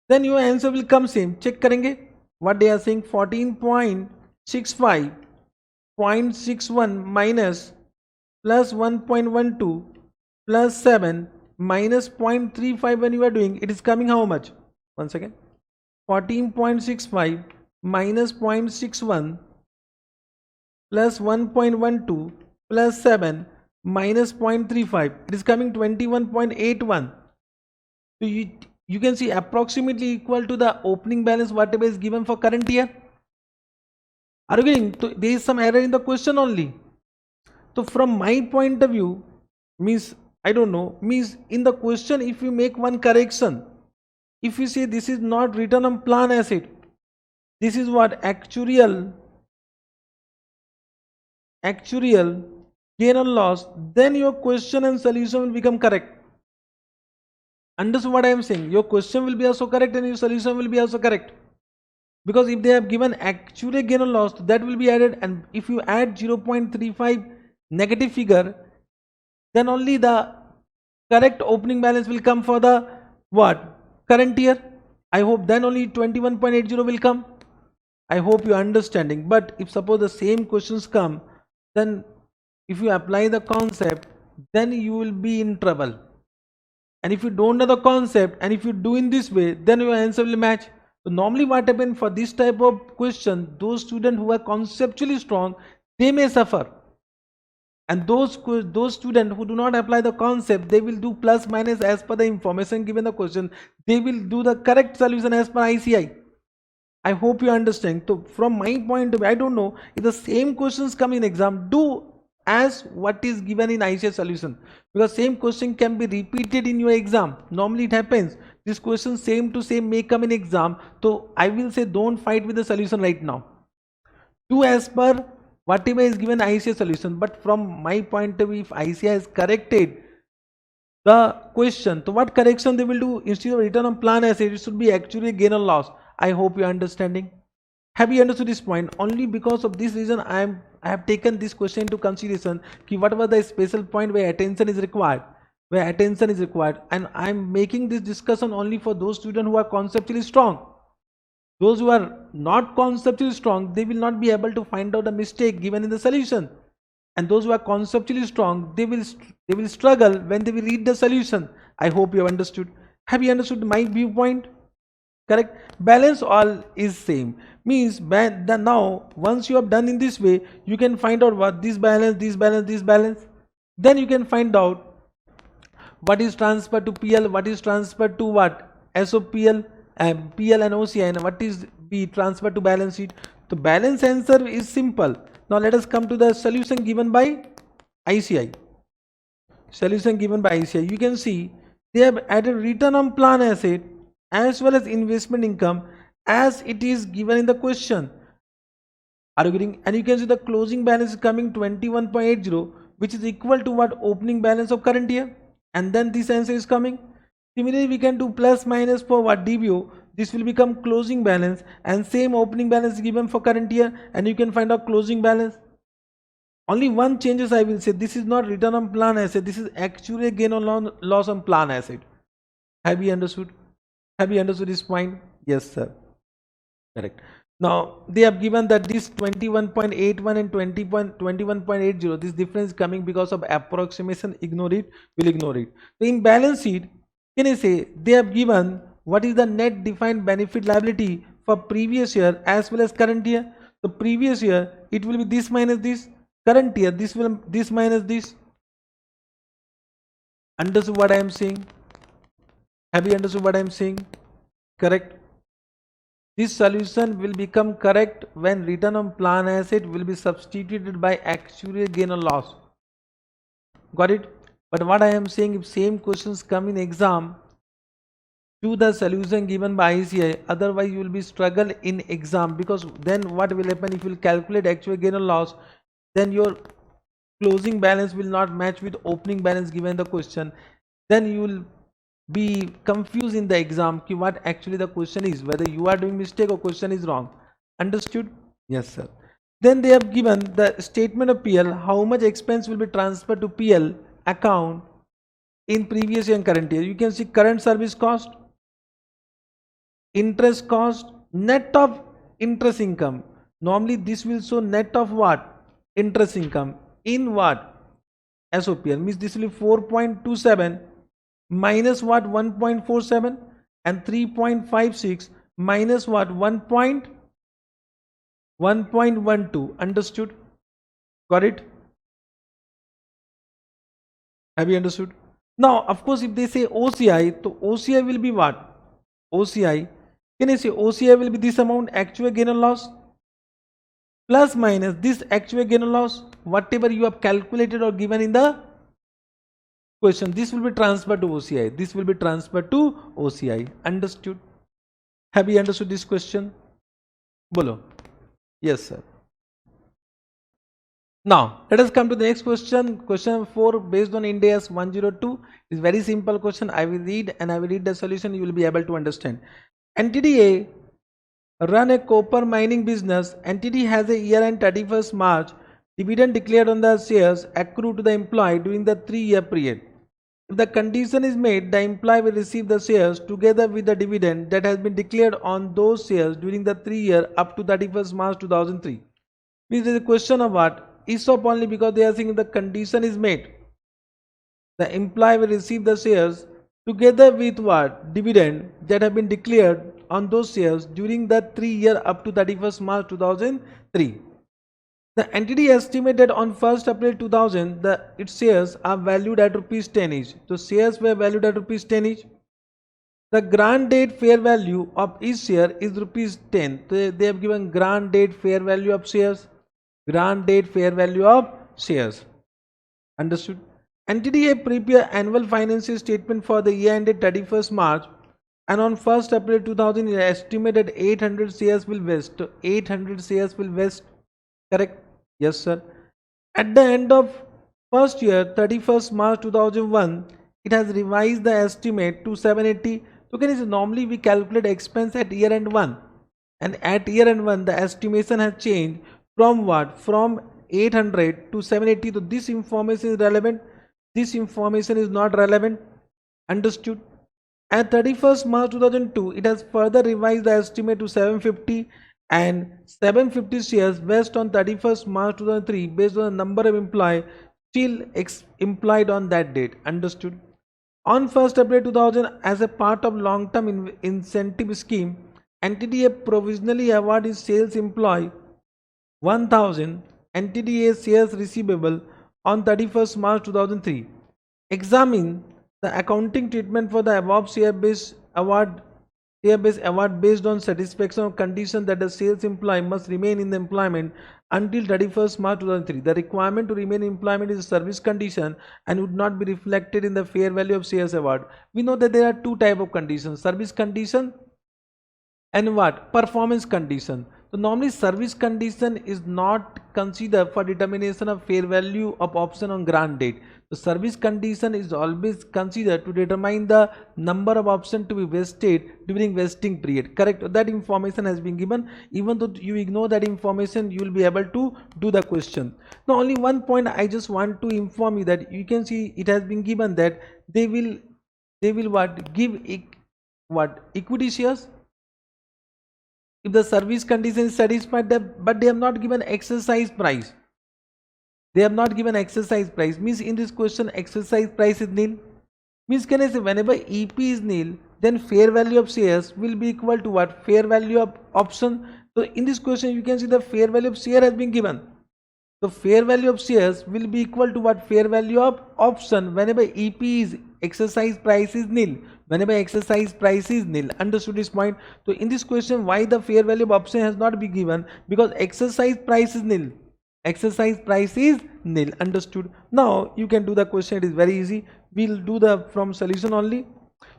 Then your answer will come same. Check करेंगे what they are saying. 14.65, 0.61 minus plus 1.12 plus 7 minus 0.35, when you are doing it is coming how much? Once again, 14.65 minus 0.61 plus 1.12 plus 7 minus 0.35, it is coming 21.81. So you can see approximately equal to the opening balance whatever is given for current year. Are you getting? So there is some error in the question only. So from my point of view, means I don't know, means in the question if you make one correction, if you say this is not return on plan asset, this is what? Actuarial gain or loss, then your question and solution will become correct. Understand what I am saying? Your question will be also correct and your solution will be also correct. Because if they have given actually gain or loss, that will be added, and if you add 0.35 negative figure, then only the correct opening balance will come for the what? Current year. I hope then only 21.80 will come. I hope you are understanding. But if suppose the same questions come, then if you apply the concept, then you will be in trouble. And if you don't know the concept and if you do in this way, then your answer will match. So normally what happens for this type of question, those students who are conceptually strong, they may suffer. And those students who do not apply the concept, they will do plus minus as per the information given the question. They will do the correct solution as per ICAI. I hope you understand. So from my point of view, I don't know if the same questions come in exam, do as what is given in ICAI solution, because same question can be repeated in your exam. Normally it happens. This question same to same may come in exam. So I will say don't fight with the solution right now. Do as per whatever is given ICAI solution. But from my point of view, if ICAI has corrected the question, so what correction they will do? Instead of return on plan asset, it should be actually gain or loss. I hope you are understanding. Have you understood this point? Only because of this reason I have taken this question into consideration. What was the special point where attention is required? And I am making this discussion only for those students who are conceptually strong. Those who are not conceptually strong, they will not be able to find out the mistake given in the solution. And those who are conceptually strong, they will struggle when they will read the solution. I hope you have understood. Have you understood my viewpoint? Correct. Balance all is same, means now once you have done in this way, you can find out what this balance, then you can find out what is transferred to PL, what is transferred to what SOPL, PL and OCI, and what is be transferred to balance sheet. The balance answer is simple. Now let us come to the solution given by ICAI. You can see they have added return on plan asset as well as investment income as it is given in the question. Are you getting? And you can see the closing balance is coming 21.80, which is equal to what? Opening balance of current year. And then this answer is coming. Similarly, we can do plus minus for what? DBO. This will become closing balance, and same opening balance is given for current year, and you can find out closing balance. Only one changes I will say. This is not return on plan asset. This is actually a gain or loss on plan asset. Have you understood? Have you understood this point? Yes, sir. Correct. Now they have given that this 21.81 and 21.80, this difference is coming because of approximation. Ignore it. We'll ignore it. So in balance sheet, can I say they have given what is the net defined benefit liability for previous year as well as current year. So previous year it will be this minus this. Current year this will this minus this. Understood what I am saying? Have you understood what I am saying? Correct. This solution will become correct when return on plan asset will be substituted by actual gain or loss. Got it? But what I am saying, if same questions come in exam, do the solution given by ICAI, otherwise you will be struggle in exam, because then what will happen if you will calculate actual gain or loss, then your closing balance will not match with opening balance given the question. Then you will be confused in the exam what actually the question is, whether you are doing mistake or question is wrong. Understood? Yes, sir. Then they have given the statement of PL, how much expense will be transferred to PL account in previous year and current year. You can see current service cost, interest cost, net of interest income. Normally this will show net of what? Interest income in what? SOPL, means this will be 4.27 minus what? 1.47, and 3.56 minus what? 1.12. Understood? Got it? Have you understood? Now of course if they say OCI, so OCI will be what? OCI, can I say OCI will be this amount, actual gain or loss, plus minus this actual gain or loss, whatever you have calculated or given in the question. This will be transferred to OCI. This will be transferred to OCI. Understood? Have you understood this question? Bolo. Yes, sir. Now let us come to the next question. Question 4 based on Ind AS 102 is very simple question. I will read and I will read the solution. You will be able to understand. Entity A run a copper mining business. Entity has a year end 31st March. Dividend declared on the shares accrued to the employee during the 3-year period. If the condition is made, the employee will receive the shares together with the dividend that has been declared on those shares during the 3 year up to 31st March 2003. Means there is a question of what? ESOP only, because they are saying if the condition is made, the employee will receive the shares together with what? Dividend that have been declared on those shares during the 3 year up to 31st March 2003. The entity estimated on 1st April 2000 that its shares are valued at rupees 10 each. So shares were valued at rupees 10 each. The grant date fair value of each share is rupees 10. They have given grant date fair value of shares. Grant date fair value of shares. Understood? Entity A prepare annual financial statement for the year ended 31st March, and on 1st April 2000 it estimated 800 shares will vest. So 800 shares will vest. Correct? Yes, sir. At the end of first year, 31st March 2001, it has revised the estimate to 780. So can you see, normally we calculate expense at year end 1, and at year end 1 the estimation has changed from what? From 800 to 780. So this information is relevant. This information is not relevant. Understood? At 31st March 2002, it has further revised the estimate to 750, and 750 shares vest on 31st March 2003 based on the number of employees still employed on that date. Understood? On 1st April 2000, as a part of long-term incentive scheme, Entity A provisionally award its sales employee 1000 Entity A shares receivable on 31st March 2003. Examine the accounting treatment for the above share-based award based on satisfaction of condition that the sales employee must remain in the employment until 31st March 2003. The requirement to remain in employment is a service condition and would not be reflected in the fair value of shares award. We know that there are two types of conditions: service condition and what? Performance condition. So normally service condition is not considered for determination of fair value of option on grant date. The service condition is always considered to determine the number of options to be vested during vesting period. Correct? That information has been given. Even though you ignore that information, you will be able to do the question. Now only one point I just want to inform you, that you can see it has been given that they will what? Give what? Equity shares if the service condition is satisfied, but they have not given exercise price. They have not given exercise price. Means in this question exercise price is nil. Means can I say whenever EP is nil, then fair value of shares will be equal to what? Fair value of option. So in this question you can see the fair value of share has been given. So fair value of shares will be equal to what? Fair value of option whenever EP is exercise price is nil. Whenever exercise price is nil. Understood this point? So in this question, why the fair value of option has not been given? Because exercise price is nil. Exercise price is nil. Understood? Now you can do the question. It is very easy. We'll do the from solution only.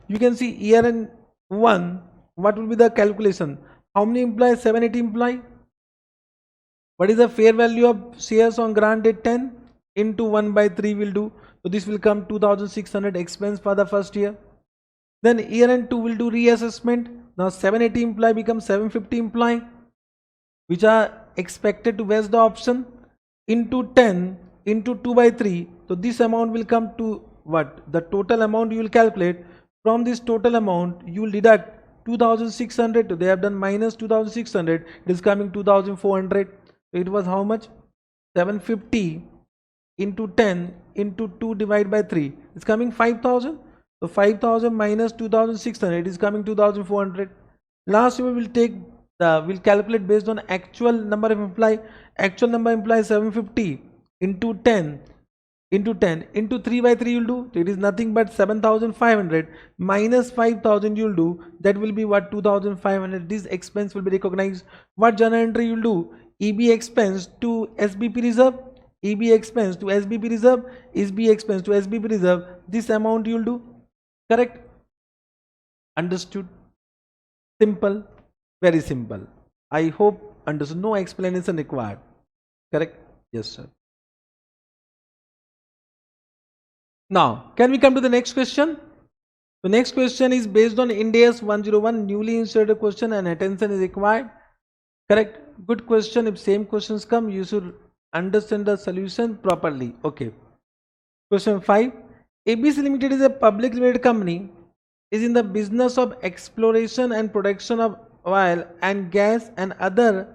You can see year and 1. What will be the calculation? How many employees? 780 employees. What is the fair value of shares on grant date? 10 into 1 by 3 will do. So this will come 2600 expense for the first year. Then year end 2 will do reassessment. Now 780 employee becomes 750 employee, which are expected to vest the option, into 10 into 2 by 3. So this amount will come to what? The total amount you will calculate. From this total amount you will deduct 2600. They have done minus 2600. It is coming 2400. So it was how much? 750 into 10 into 2 divided by 3. It's coming 5000. So 5000 minus 2600 is coming 2400. Last we will take we'll calculate based on actual number of employee. Actual number of employees 750 into 10 into 10 into 3 by 3 you'll do. It is nothing but 7500 minus 5000 you'll do. That will be what? 2500. This expense will be recognized. What journal entry you'll do? EB expense to SBP reserve. EB expense to SBP reserve. SB expense to SBP reserve. This amount you'll do. Correct? Understood? Simple. Very simple. I hope understood. No explanation required. Correct? Yes, sir. Now, can we come to the next question? The next question is based on India's 101 newly inserted question and attention is required. Correct? Good question. If same questions come, you should understand the solution properly. Okay. Question 5. ABC Limited is a public limited company, is in the business of exploration and production of oil and gas and other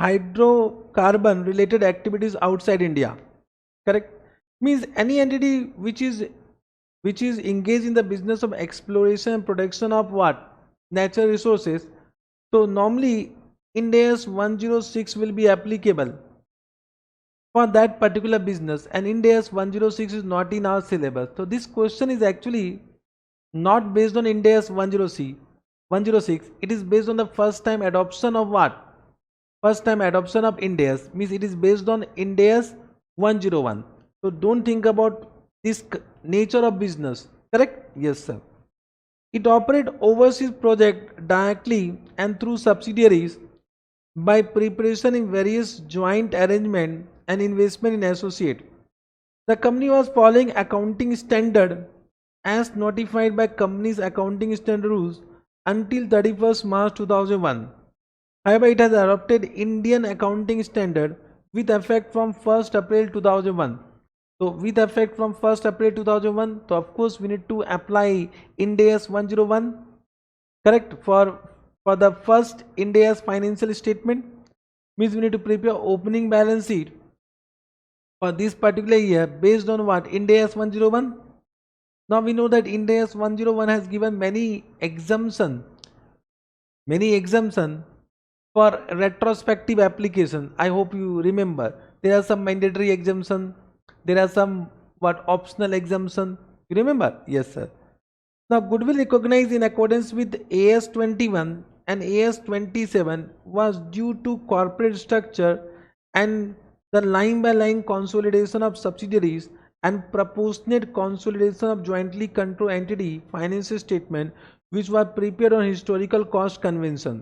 hydrocarbon related activities outside India. Correct? Means any entity which is engaged in the business of exploration and production of what? Natural resources. So normally India's 106 will be applicable for that particular business, and India's 106 is not in our syllabus. So this question is actually not based on India's 106. It is based on the first time adoption of what? First time adoption of India's, means it is based on India's 101. So don't think about this nature of business. Correct? Yes, sir. It operates overseas project directly and through subsidiaries by preparation in various joint arrangement and investment in associate. The company was following accounting standard as notified by company's accounting standard rules until 31st March 2001. However, it has adopted Indian accounting standard with effect from 1st April 2001. So with effect from 1st April 2001, so of course we need to apply Ind AS 101, correct, for the first Ind AS financial statement. Means we need to prepare opening balance sheet for this particular year based on what? Ind AS 101. Now we know that Ind AS 101 has given many exemption for retrospective application. I hope you remember. There are some mandatory exemption. There are some what optional exemption. You remember? Yes, sir. Now, goodwill recognized in accordance with AS 21 and AS 27 was due to corporate structure and the line by line consolidation of subsidiaries and proportionate consolidation of jointly controlled entity financial statement, which were prepared on historical cost convention.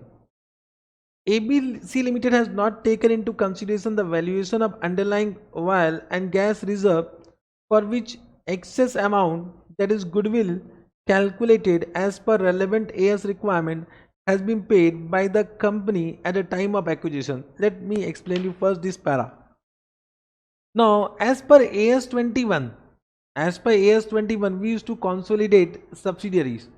ABC Limited has not taken into consideration the valuation of underlying oil and gas reserve for which excess amount, that is goodwill, calculated as per relevant AS requirement has been paid by the company at the time of acquisition. Let me explain you first this para. Now, as per AS 21, we used to consolidate subsidiaries,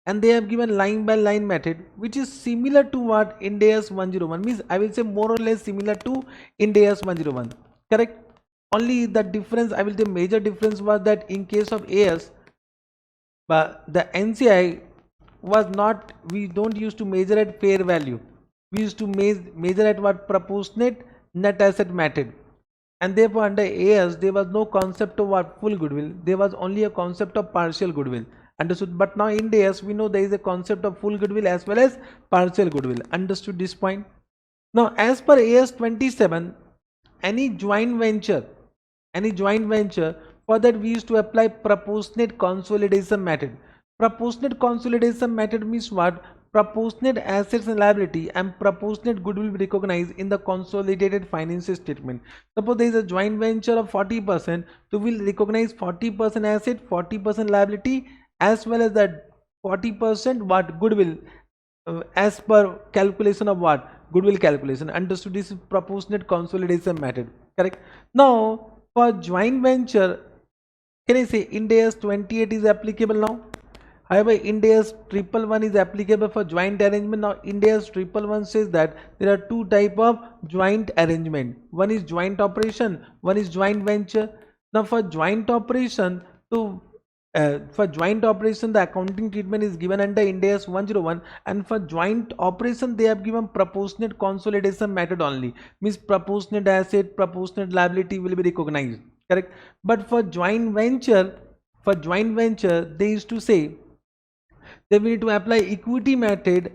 and they have given line by line method, which is similar to what Ind AS 101, means I will say more or less similar to Ind AS 101. Correct? Only the difference, I will say major difference was that in case of AS, but the NCI was not, we don't used to measure at fair value. We used to measure at what? Proportionate net asset method. And therefore under AS there was no concept of what? Full goodwill. There was only a concept of partial goodwill. Understood? But now in AS we know there is a concept of full goodwill as well as partial goodwill. Understood this point? Now as per AS 27, any joint venture, for that we used to apply proportionate consolidation method. Proportionate consolidation method means what? Proportionate assets and liability and proportionate goodwill be recognized in the consolidated financial statement. Suppose there is a joint venture of 40%, so we will recognize 40% asset, 40% liability, as well as that 40% what? Goodwill, as per calculation of what? Goodwill calculation. Understood? This is proportionate consolidation method. Correct? Now for joint venture, can I say Ind AS 28 is applicable now? However, Ind AS 111 is applicable for joint arrangement. Now, Ind AS 111 says that there are two type of joint arrangement. One is joint operation, one is joint venture. Now, for joint operation, the accounting treatment is given under Ind AS 101, and for joint operation, they have given proportionate consolidation method only. Means proportionate asset, proportionate liability will be recognized. Correct? But for joint venture, they used to say that we need to apply equity method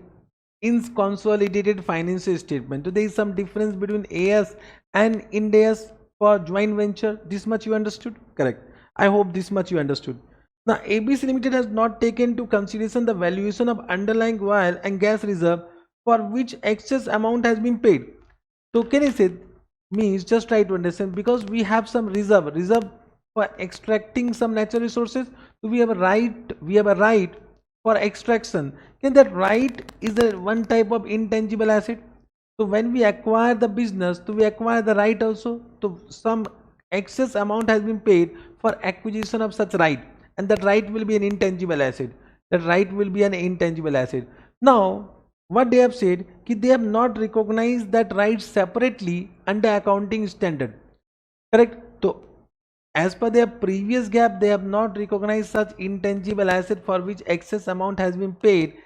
in consolidated financial statement. So there is some difference between AS and Ind AS for joint venture. This much you understood? Correct. I hope this much you understood. Now ABC Limited has not taken into consideration the valuation of underlying oil and gas reserve for which excess amount has been paid. So can I say, means just try to understand, because we have some reserve for extracting some natural resources. So we have a right for extraction. Can that right is a one type of intangible asset? So when we acquire the business, so we acquire the right also. So some excess amount has been paid for acquisition of such right, and that right will be an intangible asset. That right will be an intangible asset. Now what they have said, कि they have not recognized that right separately under accounting standard. Correct? So as per their previous gap, they have not recognized such intangible asset for which excess amount has been paid.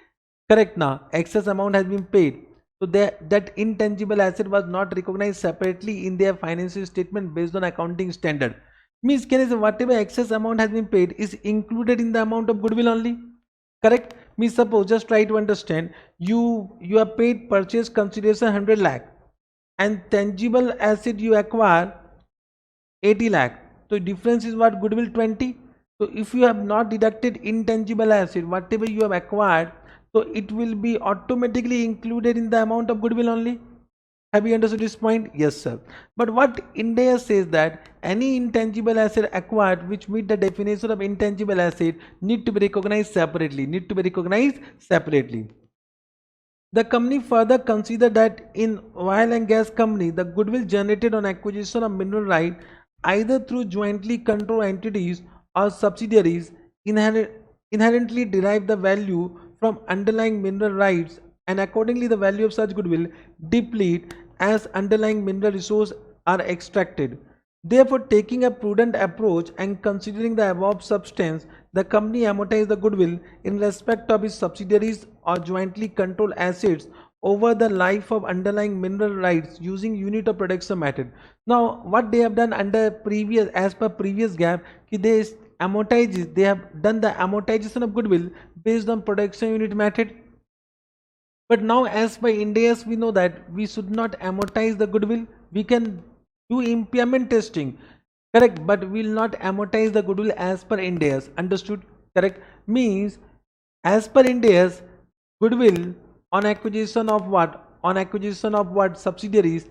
Correct now? Excess amount has been paid. So that intangible asset was not recognized separately in their financial statement based on accounting standard. Means can I say whatever excess amount has been paid is included in the amount of goodwill only? Correct? Means suppose, just try to understand, you are paid purchase consideration 100 lakh and tangible asset you acquire 80 lakh. So difference is what? Goodwill 20. So if you have not deducted intangible asset, whatever you have acquired, so it will be automatically included in the amount of goodwill only. Have you understood this point? Yes, sir. But what India says that any intangible asset acquired which meet the definition of intangible asset need to be recognized separately. The company further considered that in oil and gas company, the goodwill generated on acquisition of mineral right either through jointly controlled entities or subsidiaries inherently derive the value from underlying mineral rights, and accordingly the value of such goodwill deplete as underlying mineral resources are extracted. Therefore, taking a prudent approach and considering the above substance, the company amortized the goodwill in respect of its subsidiaries or jointly controlled assets over the life of underlying mineral rights using unit of production method. Now, what they have done under previous, as per previous gap, they have done the amortization of goodwill based on production unit method. But now as per India's, we know that we should not amortize the goodwill. We can do impairment testing, correct, but we will not amortize the goodwill as per India's. Understood? Correct? Means as per India's, goodwill on acquisition of what? On acquisition of what? Subsidiaries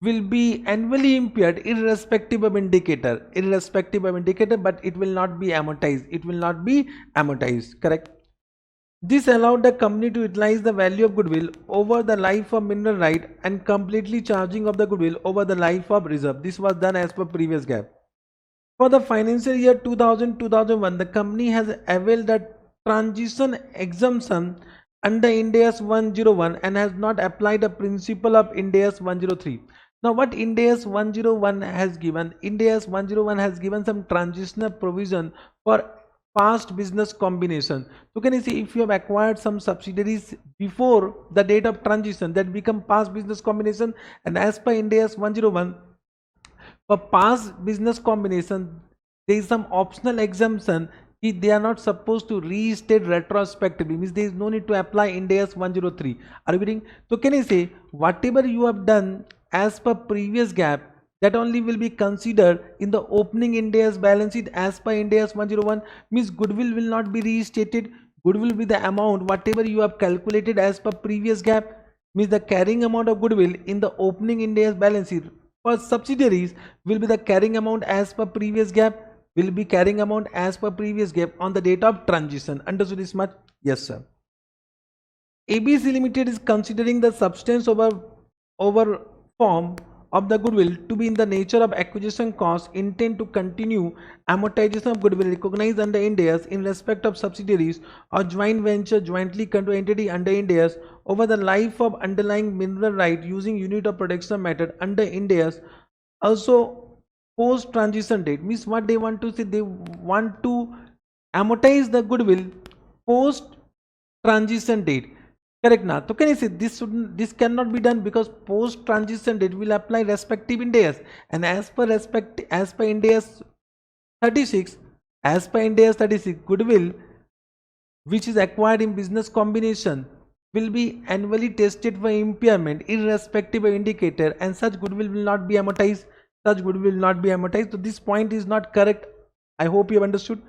will be annually impaired irrespective of indicator, but it will not be amortized. Correct? This allowed the company to utilize the value of goodwill over the life of mineral right and completely charging of the goodwill over the life of reserve. This was done as per previous gap. For the financial year 2000-2001, the company has availed the transition exemption under Ind AS 101 and has not applied the principle of Ind AS 103. Now what Ind AS 101 has given? Ind AS 101 has given some transitional provision for past business combination. So can you see, if you have acquired some subsidiaries before the date of transition, that become past business combination, and as per Ind AS 101, for past business combination there is some optional exemption. They are not supposed to restate retrospectively, means there is no need to apply Ind AS 103. Are you reading? So can I say whatever you have done as per previous gap, that only will be considered in the opening Ind AS balance sheet as per Ind AS 101. Means goodwill will not be restated. Goodwill will be the amount whatever you have calculated as per previous gap. Means the carrying amount of goodwill in the opening Ind AS balance sheet for subsidiaries will be the carrying amount as per previous gap, on the date of transition. Understood this much? Yes, sir. ABC Limited is considering the substance over form of the goodwill to be in the nature of acquisition cost, intend to continue amortization of goodwill recognized under Ind AS in respect of subsidiaries or joint venture jointly controlled entity under Ind AS over the life of underlying mineral right using unit of production method under Ind AS. Also post transition date, means what they want to say, they want to amortize the goodwill post transition date. Correct now? So can you say this cannot be done because post transition date will apply respective Ind AS, and as per Ind AS 36, goodwill which is acquired in business combination will be annually tested for impairment irrespective of indicator, and such goodwill will not be amortized. So this point is not correct. I hope you have understood.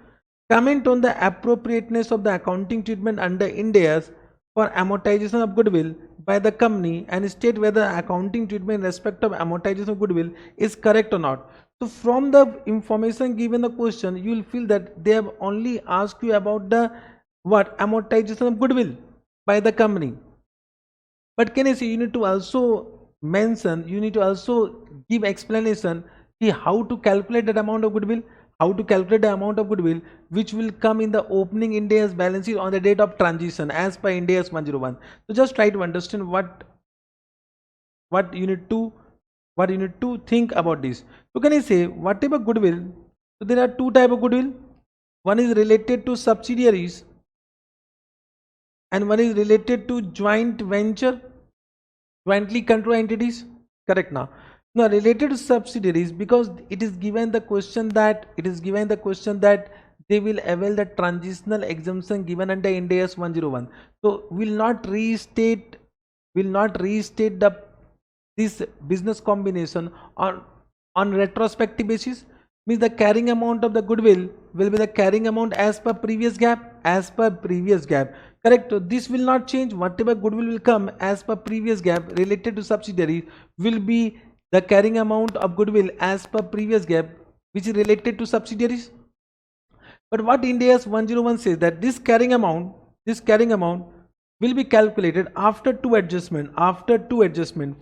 Comment on the appropriateness of the accounting treatment under Ind AS for amortization of goodwill by the company, and state whether accounting treatment in respect of amortization of goodwill is correct or not. So from the information given the question, you will feel that they have only asked you about the what amortization of goodwill by the company. But can I say you need to also mention, you need to also give explanation how to calculate that amount of goodwill, how to calculate the amount of goodwill which will come in the opening Ind AS balance sheet on the date of transition as per Ind AS 101. So just try to understand what you need to think about this. So can I say whatever goodwill, so there are two type of goodwill. One is related to subsidiaries and one is related to joint venture, jointly controlled entities. Correct. Now related to subsidiaries, because it is given the question that they will avail the transitional exemption given under Ind AS 101. So will not restate the this business combination on retrospective basis. Means the carrying amount of the goodwill will be the carrying amount as per previous gap. Correct. So this will not change. Whatever goodwill will come as per previous gap related to subsidiary will be the carrying amount of goodwill as per previous gap which is related to subsidiaries. But what Ind AS 101 says that this carrying amount will be calculated after two adjustment.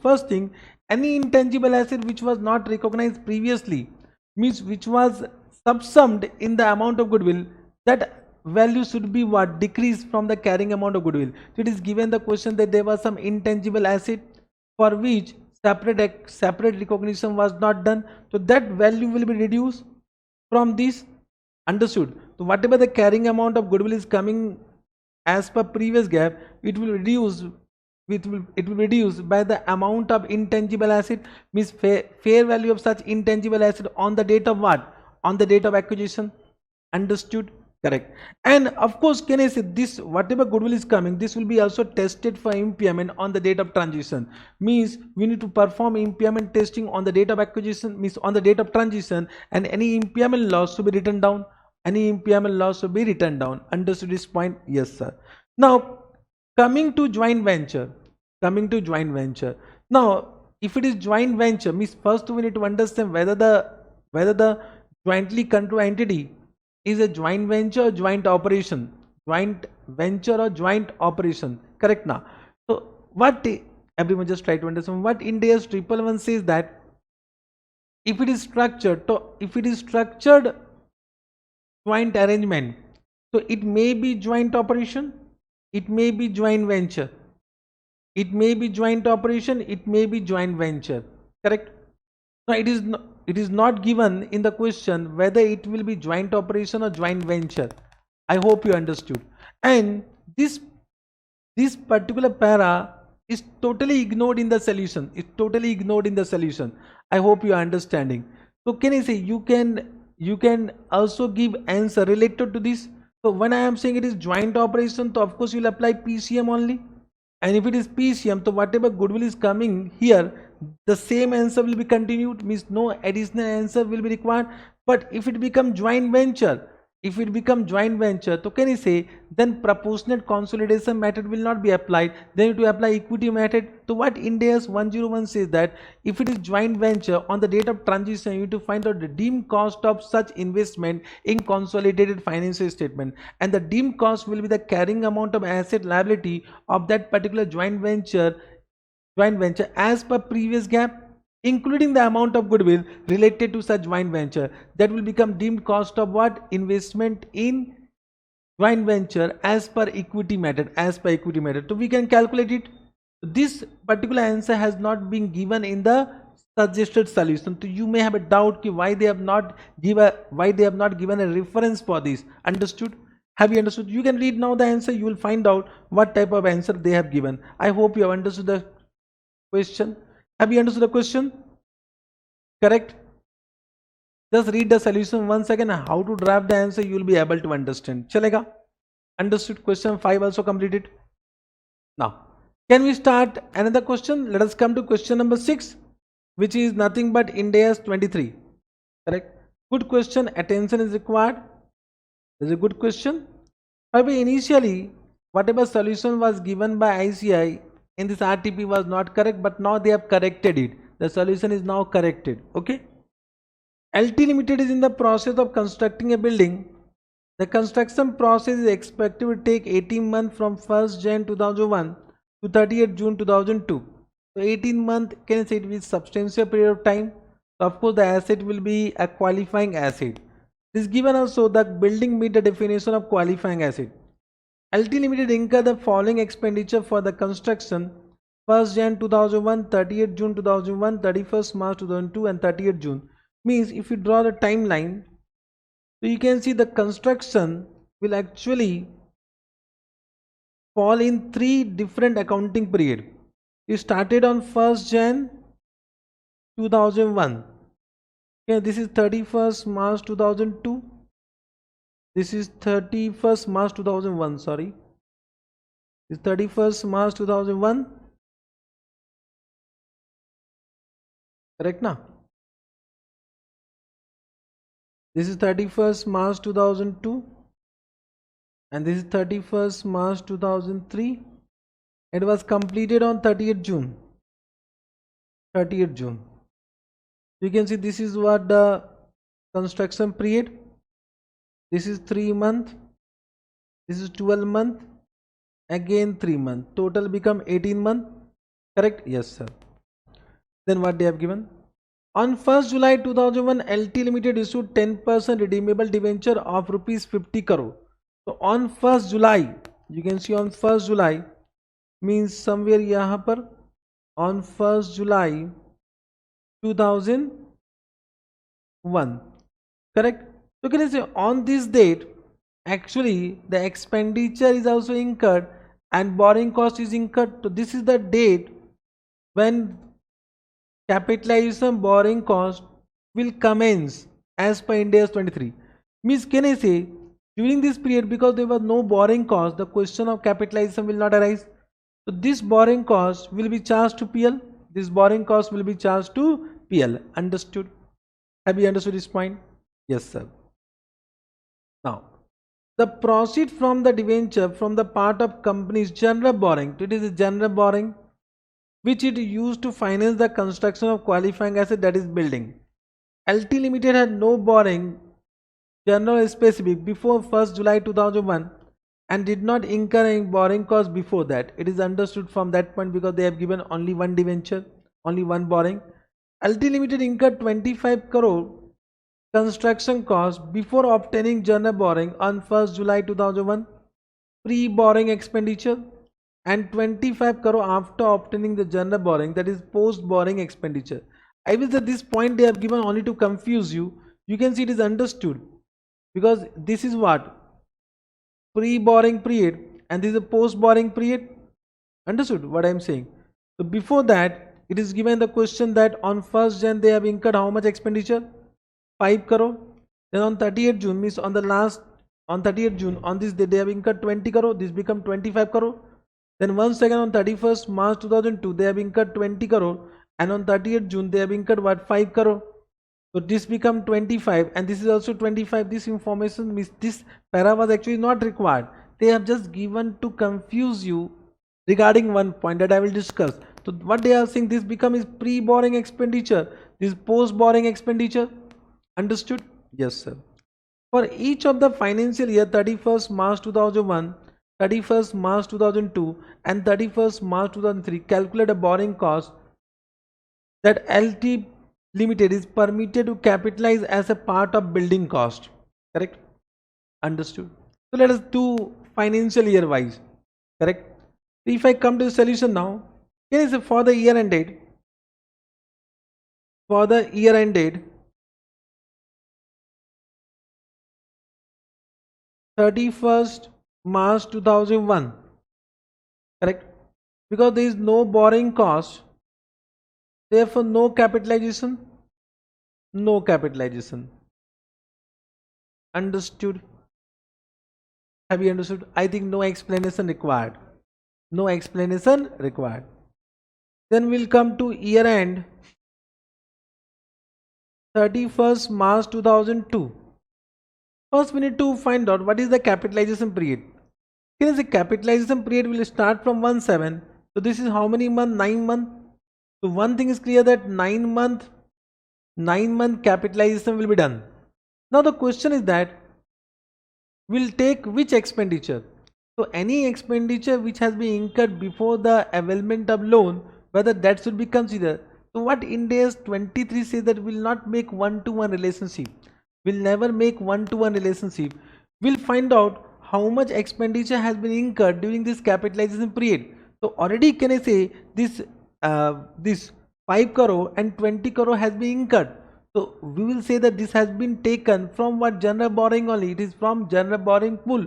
First thing, any intangible asset which was not recognized previously, means which was subsumed in the amount of goodwill, that value should be what decreased from the carrying amount of goodwill. So it is given the question that there was some intangible asset for which separate recognition was not done, so that value will be reduced from this. Understood? So whatever the carrying amount of goodwill is coming as per previous gap, it will reduce by the amount of intangible asset, means fair value of such intangible asset on the date of what? On the date of acquisition. Understood? Correct. And of course, can I say this, whatever goodwill is coming, this will be also tested for impairment on the date of transition. Means we need to perform impairment testing on the date of acquisition, means on the date of transition, and any impairment loss should be written down. Understood this point? Yes, sir. Now coming to joint venture. Now if it is joint venture, means first we need to understand whether the jointly controlled entity is a joint venture or joint operation. Correct. Now so what everyone just try to understand what Ind AS 111 says, that if it is structured joint arrangement, so it may be joint operation, it may be joint venture, it may be joint operation, it may be joint venture. Correct. Now it is not given in the question whether it will be joint operation or joint venture. I hope you understood. And this particular para is totally ignored in the solution. I hope you are understanding. So can I say you can also give answer related to this. So when I am saying it is joint operation, so of course you will apply PCM only. And if it is PCM, so whatever goodwill is coming here, the same answer will be continued, means no additional answer will be required. But if it become joint venture, so can you say then proportionate consolidation method will not be applied, then you have to apply equity method. So what Ind AS 101 says that if it is joint venture, on the date of transition you need to find out the deemed cost of such investment in consolidated financial statement, and the deemed cost will be the carrying amount of asset liability of that particular joint venture as per previous gap, including the amount of goodwill related to such joint venture, that will become deemed cost of what? Investment in joint venture as per equity method. So we can calculate it. This particular answer has not been given in the suggested solution. So you may have a doubt why they have not given a reference for this. Understood? Have you understood? You can read now the answer. You will find out what type of answer they have given. I hope you have understood the question. Have you understood the question? Correct. Just read the solution once again. How to draft the answer you will be able to understand. Chalega? Understood? Question 5 also completed. Now can we start another question? Let us come to question number 6, which is nothing but Ind AS 23. Correct. Good question. Attention is required. This is a good question. However, initially whatever solution was given by ICAI in this RTP was not correct, but now they have corrected it. The solution is now corrected. Okay. LT Limited is in the process of constructing a building. The construction process is expected to take 18 months from 1st Jan 2001 to 30th June 2002. So 18 months, can you say it is substantial period of time. So of course the asset will be a qualifying asset. It is given also that building meet the definition of qualifying asset. LT Limited incur the following expenditure for the construction: 1st Jan 2001, 30th June 2001, 31st March 2002 and 30th June. Means if you draw the timeline, so you can see the construction will actually fall in 3 different accounting period. It started on 1st Jan 2001. Okay, this is 31st March 2002. This is 31st March 2001, sorry. This is 31st March 2001. Correct now? This is 31st March 2002. And this is 31st March 2003. It was completed on 30th June. 30th June. You can see this is what the construction period. This is 3 months. This is 12 months. Again 3 months. Total become 18 months. Correct? Yes, sir. Then what they have given? On 1st July 2001, LT Limited issued 10% redeemable debenture of rupees 50 crore. So on 1st July, you can see on 1st July means somewhere यहाँ पर on 1st July 2001. Correct? So can I say on this date, actually the expenditure is also incurred and borrowing cost is incurred. So this is the date when capitalization borrowing cost will commence as per Ind AS 23. Means can I say during this period, because there was no borrowing cost, the question of capitalization will not arise. So this borrowing cost will be charged to PL. This borrowing cost will be charged to PL. Understood? Have you understood this point? Yes, sir. Now, the proceed from the debenture from the part of company's general borrowing. It is a general borrowing which it used to finance the construction of qualifying asset, that is building. LT Limited had no borrowing general specific before 1st July 2001 and did not incur any borrowing cost before that. It is understood from that point because they have given only one debenture, only one borrowing. LT Limited incurred 25 crore construction cost before obtaining general borrowing on 1st July 2001, pre-borrowing expenditure, and 25 crore after obtaining the general borrowing, that is post-borrowing expenditure. I will say this point they have given only to confuse you. You can see it is understood because this is what? Pre-borrowing period and this is a post-borrowing period. Understood what I am saying? So before that, it is given the question that on 1st Jan they have incurred how much expenditure? 5 crore. Then on 30th June means on the last, on 30th June on this day they have incurred 20 crore. This become 25 crore. Then once again on 31st March 2002 they have incurred 20 crore and on 30th June they have incurred what? 5 crore. So this become 25 and this is also 25. This information means this para was actually not required. They have just given to confuse you regarding one point that I will discuss. So what they are saying, this become is pre-borrowing expenditure, this post-borrowing expenditure. Understood? Yes, sir. For each of the financial year 31st March 2001, 31st March 2002 and 31st March 2003, calculate a borrowing cost that LT Limited is permitted to capitalize as a part of building cost. Correct? Understood. So let us do financial year wise. Correct? If I come to the solution now, here is for the year ended. For the year ended 31st March 2001. Correct? Because there is no borrowing cost, therefore no capitalization. No capitalization. Understood? Have you understood? I think no explanation required. No explanation required. Then we'll come to year end 31st March 2002. First we need to find out what is the capitalization period. Here is the capitalization period will start from 1/7. So this is how many month? 9 months. So one thing is clear that 9 month 9-month capitalization will be done. Now the question is that we'll take which expenditure. So any expenditure which has been incurred before the availment of loan, whether that should be considered. So what Ind AS 23 says that will not make one-to-one relationship. Will never make one-to-one relationship. We'll find out how much expenditure has been incurred during this capitalization period. So already can I say this 5 crore and 20 crore has been incurred. So we will say that this has been taken from what general borrowing only. It is from general borrowing pool.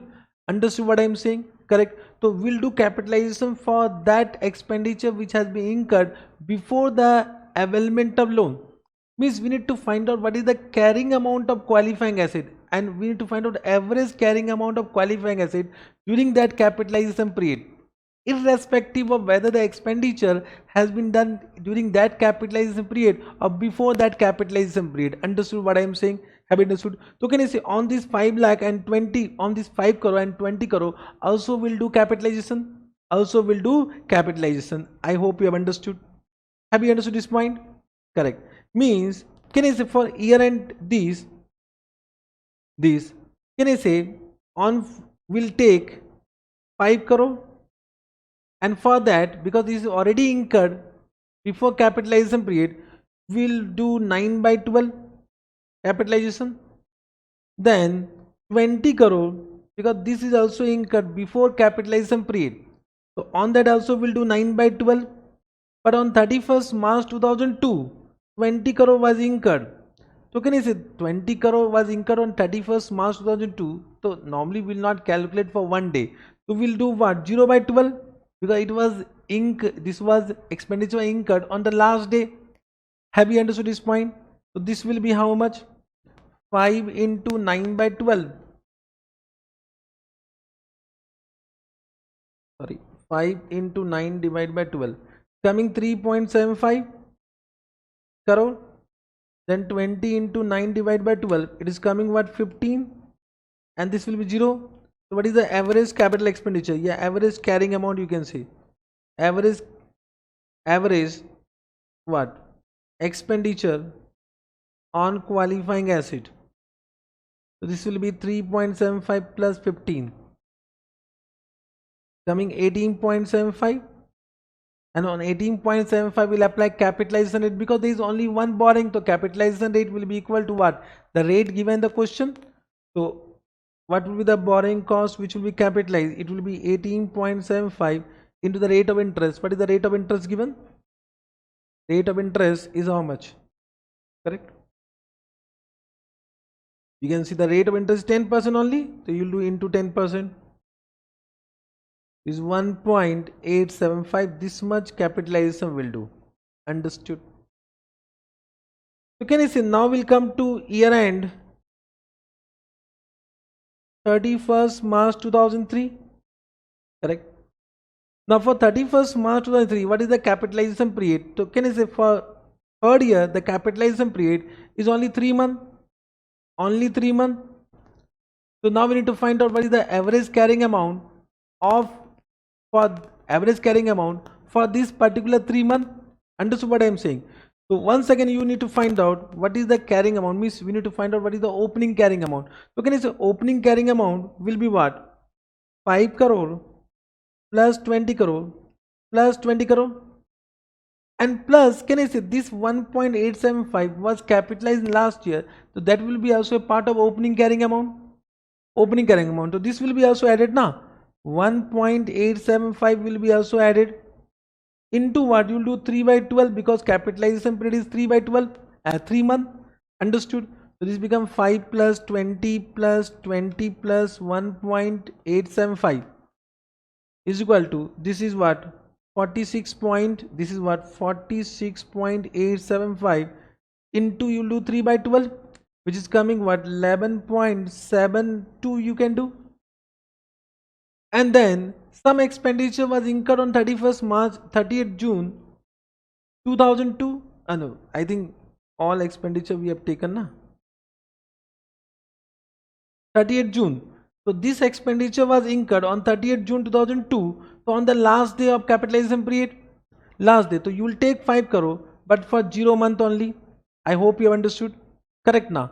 Understood what I am saying? Correct. So we'll do capitalization for that expenditure which has been incurred before the availment of loan. Means we need to find out what is the carrying amount of qualifying asset, and we need to find out average carrying amount of qualifying asset during that capitalization period, irrespective of whether the expenditure has been done during that capitalization period or before that capitalization period. Understood what I am saying? Have you understood? So can I say on this 5 lakh and 20, on this 5 crore and 20 crore also will do capitalization? Also will do capitalization. I hope you have understood. Have you understood this point? Correct. Means can I say for year end this can I say on will take 5 crore, and for that because this is already incurred before capitalization period, we'll do 9 by 12 capitalization. Then 20 crore because this is also incurred before capitalization period, so on that also we'll do 9 by 12. But on 31st March 2002 20 crore was incurred. So can I say 20 crore was incurred on 31st March 2002. So normally we will not calculate for one day. So we'll do what? 0 by 12 because it was this was expenditure incurred on the last day. Have you understood this point? So this will be how much? 5 into 9 by 12. Sorry, 5 into 9 divided by 12. Coming 3.75 crore. Then 20 into 9 divided by 12. It is coming what? 15. And this will be 0. So what is the average capital expenditure? Yeah, average carrying amount you can say. Average what? Expenditure on qualifying asset. So this will be 3.75 plus 15. Coming 18.75. And on 18.75 we'll apply capitalization rate because there is only one borrowing. So capitalization rate will be equal to what? The rate given in the question. So what will be the borrowing cost which will be capitalized? It will be 18.75 into the rate of interest. What is the rate of interest given? Rate of interest is how much? Correct? You can see the rate of interest is 10% only. So you will do into 10%. Is 1.875. This much capitalization will do. Understood? So can I say now we'll come to year end 31st March 2003. Correct? Now for 31st March 2003, what is the capitalization period? So can I say for third year the capitalization period is only 3 months. Only 3 months. So now we need to find out what is the average carrying amount for this particular 3 months. Understood what I am saying? So once again you need to find out what is the carrying amount. Means we need to find out what is the opening carrying amount. So can I say opening carrying amount will be what? 5 crore plus 20 crore plus 20 crore, and plus can I say this 1.875 was capitalized last year. So that will be also a part of opening carrying amount. Opening carrying amount. So this will be also added now. 1.875 will be also added into what? You will do 3 by 12 because capitalization period is 3 by 12, 3 months. Understood? So this becomes 5 plus 20 plus 20 plus 1.875 is equal to, this is what? 46 point, this is what? 46.875 into you will do 3 by 12, which is coming what? 11.72 you can do. And then some expenditure was incurred on 31st March, 30th June 2002. No, I think all expenditure we have taken na. 30th June. So this expenditure was incurred on 30th June 2002. So on the last day of capitalization period, last day. So you will take 5 crore, but for 0 month only. I hope you have understood. Correct now.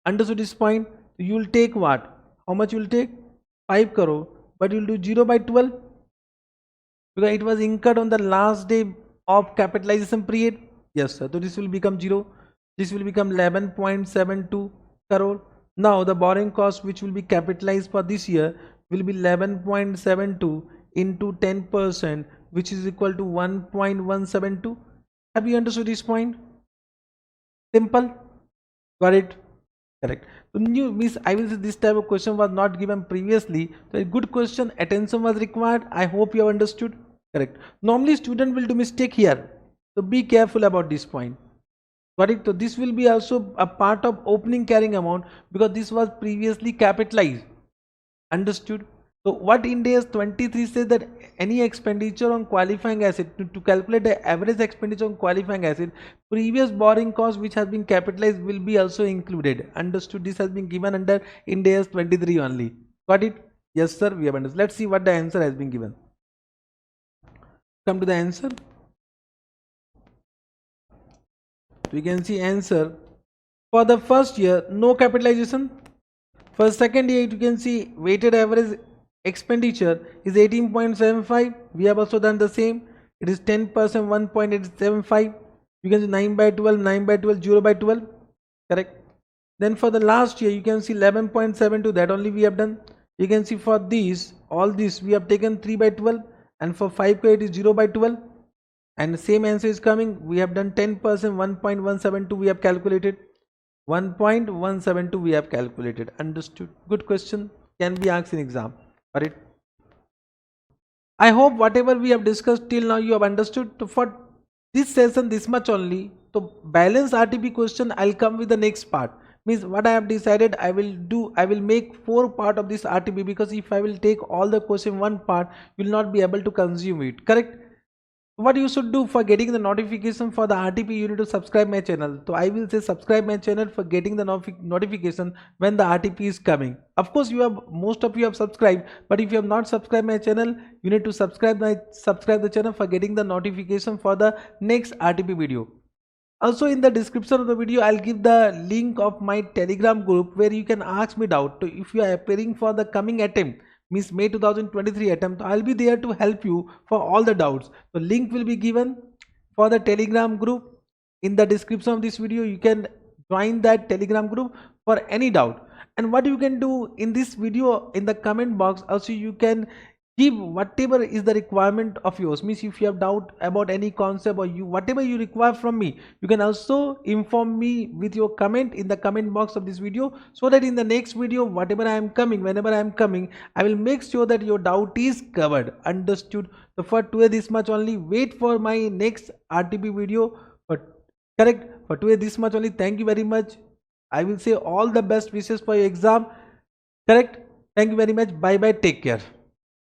Understood this point. You will take what? How much you will take? 5 crore. But you will do 0 by 12 because it was incurred on the last day of capitalization period. Yes sir. So this will become 0. This will become 11.72 crore. Now the borrowing cost which will be capitalized for this year will be 11.72 into 10%, which is equal to 1.172. Have you understood this point? Simple. Got it? Correct. So new means I will say this type of question was not given previously. So a good question, attention was required. I hope you have understood. Correct. Normally student will do mistake here. So be careful about this point. Got it? So this will be also a part of opening carrying amount because this was previously capitalized. Understood? So what Ind AS 23 says that any expenditure on qualifying asset to calculate the average expenditure on qualifying asset, previous borrowing cost which has been capitalized will be also included. Understood? This has been given under Ind AS 23 only. Got it? Yes sir, we have understood. Let's see what the answer has been given. Come to the answer. We can see answer for the first year no capitalization. For second year you can see weighted average expenditure is 18.75. We have also done the same. It is 10%, 1.875. You can see 9 by 12, 9 by 12, 0 by 12. Correct. Then for the last year you can see 11.72. That only we have done. You can see for these all this we have taken 3 by 12, and for 5 it is 0 by 12. And the same answer is coming. We have done 10%, 1.172 we have calculated. 1.172 we have calculated. Understood? Good question, can be asked in exam. Alright, I hope whatever we have discussed till now you have understood. So for this session this much only. So balance RTP question I'll come with the next part. Means what I have decided I will do, I will make 4 part of this RTP, because if I will take all the question one part you will not be able to consume it. Correct? What you should do for getting the notification for the RTP, you need to subscribe my channel. So I will say subscribe my channel for getting the notification when the RTP is coming. Of course you have, most of you have subscribed, but if you have not subscribed my channel, you need to subscribe the channel for getting the notification for the next RTP video. Also in the description of the video I'll give the link of my Telegram group where you can ask me doubt. So if you are appearing for the coming attempt, means May 2023 attempt, I'll be there to help you for all the doubts. The link will be given for the Telegram group in the description of this video. You can join that Telegram group for any doubt. And what you can do in this video, in the comment box also you can give whatever is the requirement of yours. Means if you have doubt about any concept or you whatever you require from me, you can also inform me with your comment in the comment box of this video, so that in the next video whenever I am coming I will make sure that your doubt is covered. Understood? So for today this much only. Wait for my next RTP video. But correct, for today this much only. Thank you very much. I will say all the best wishes for your exam. Correct? Thank you very much. Bye bye. Take care.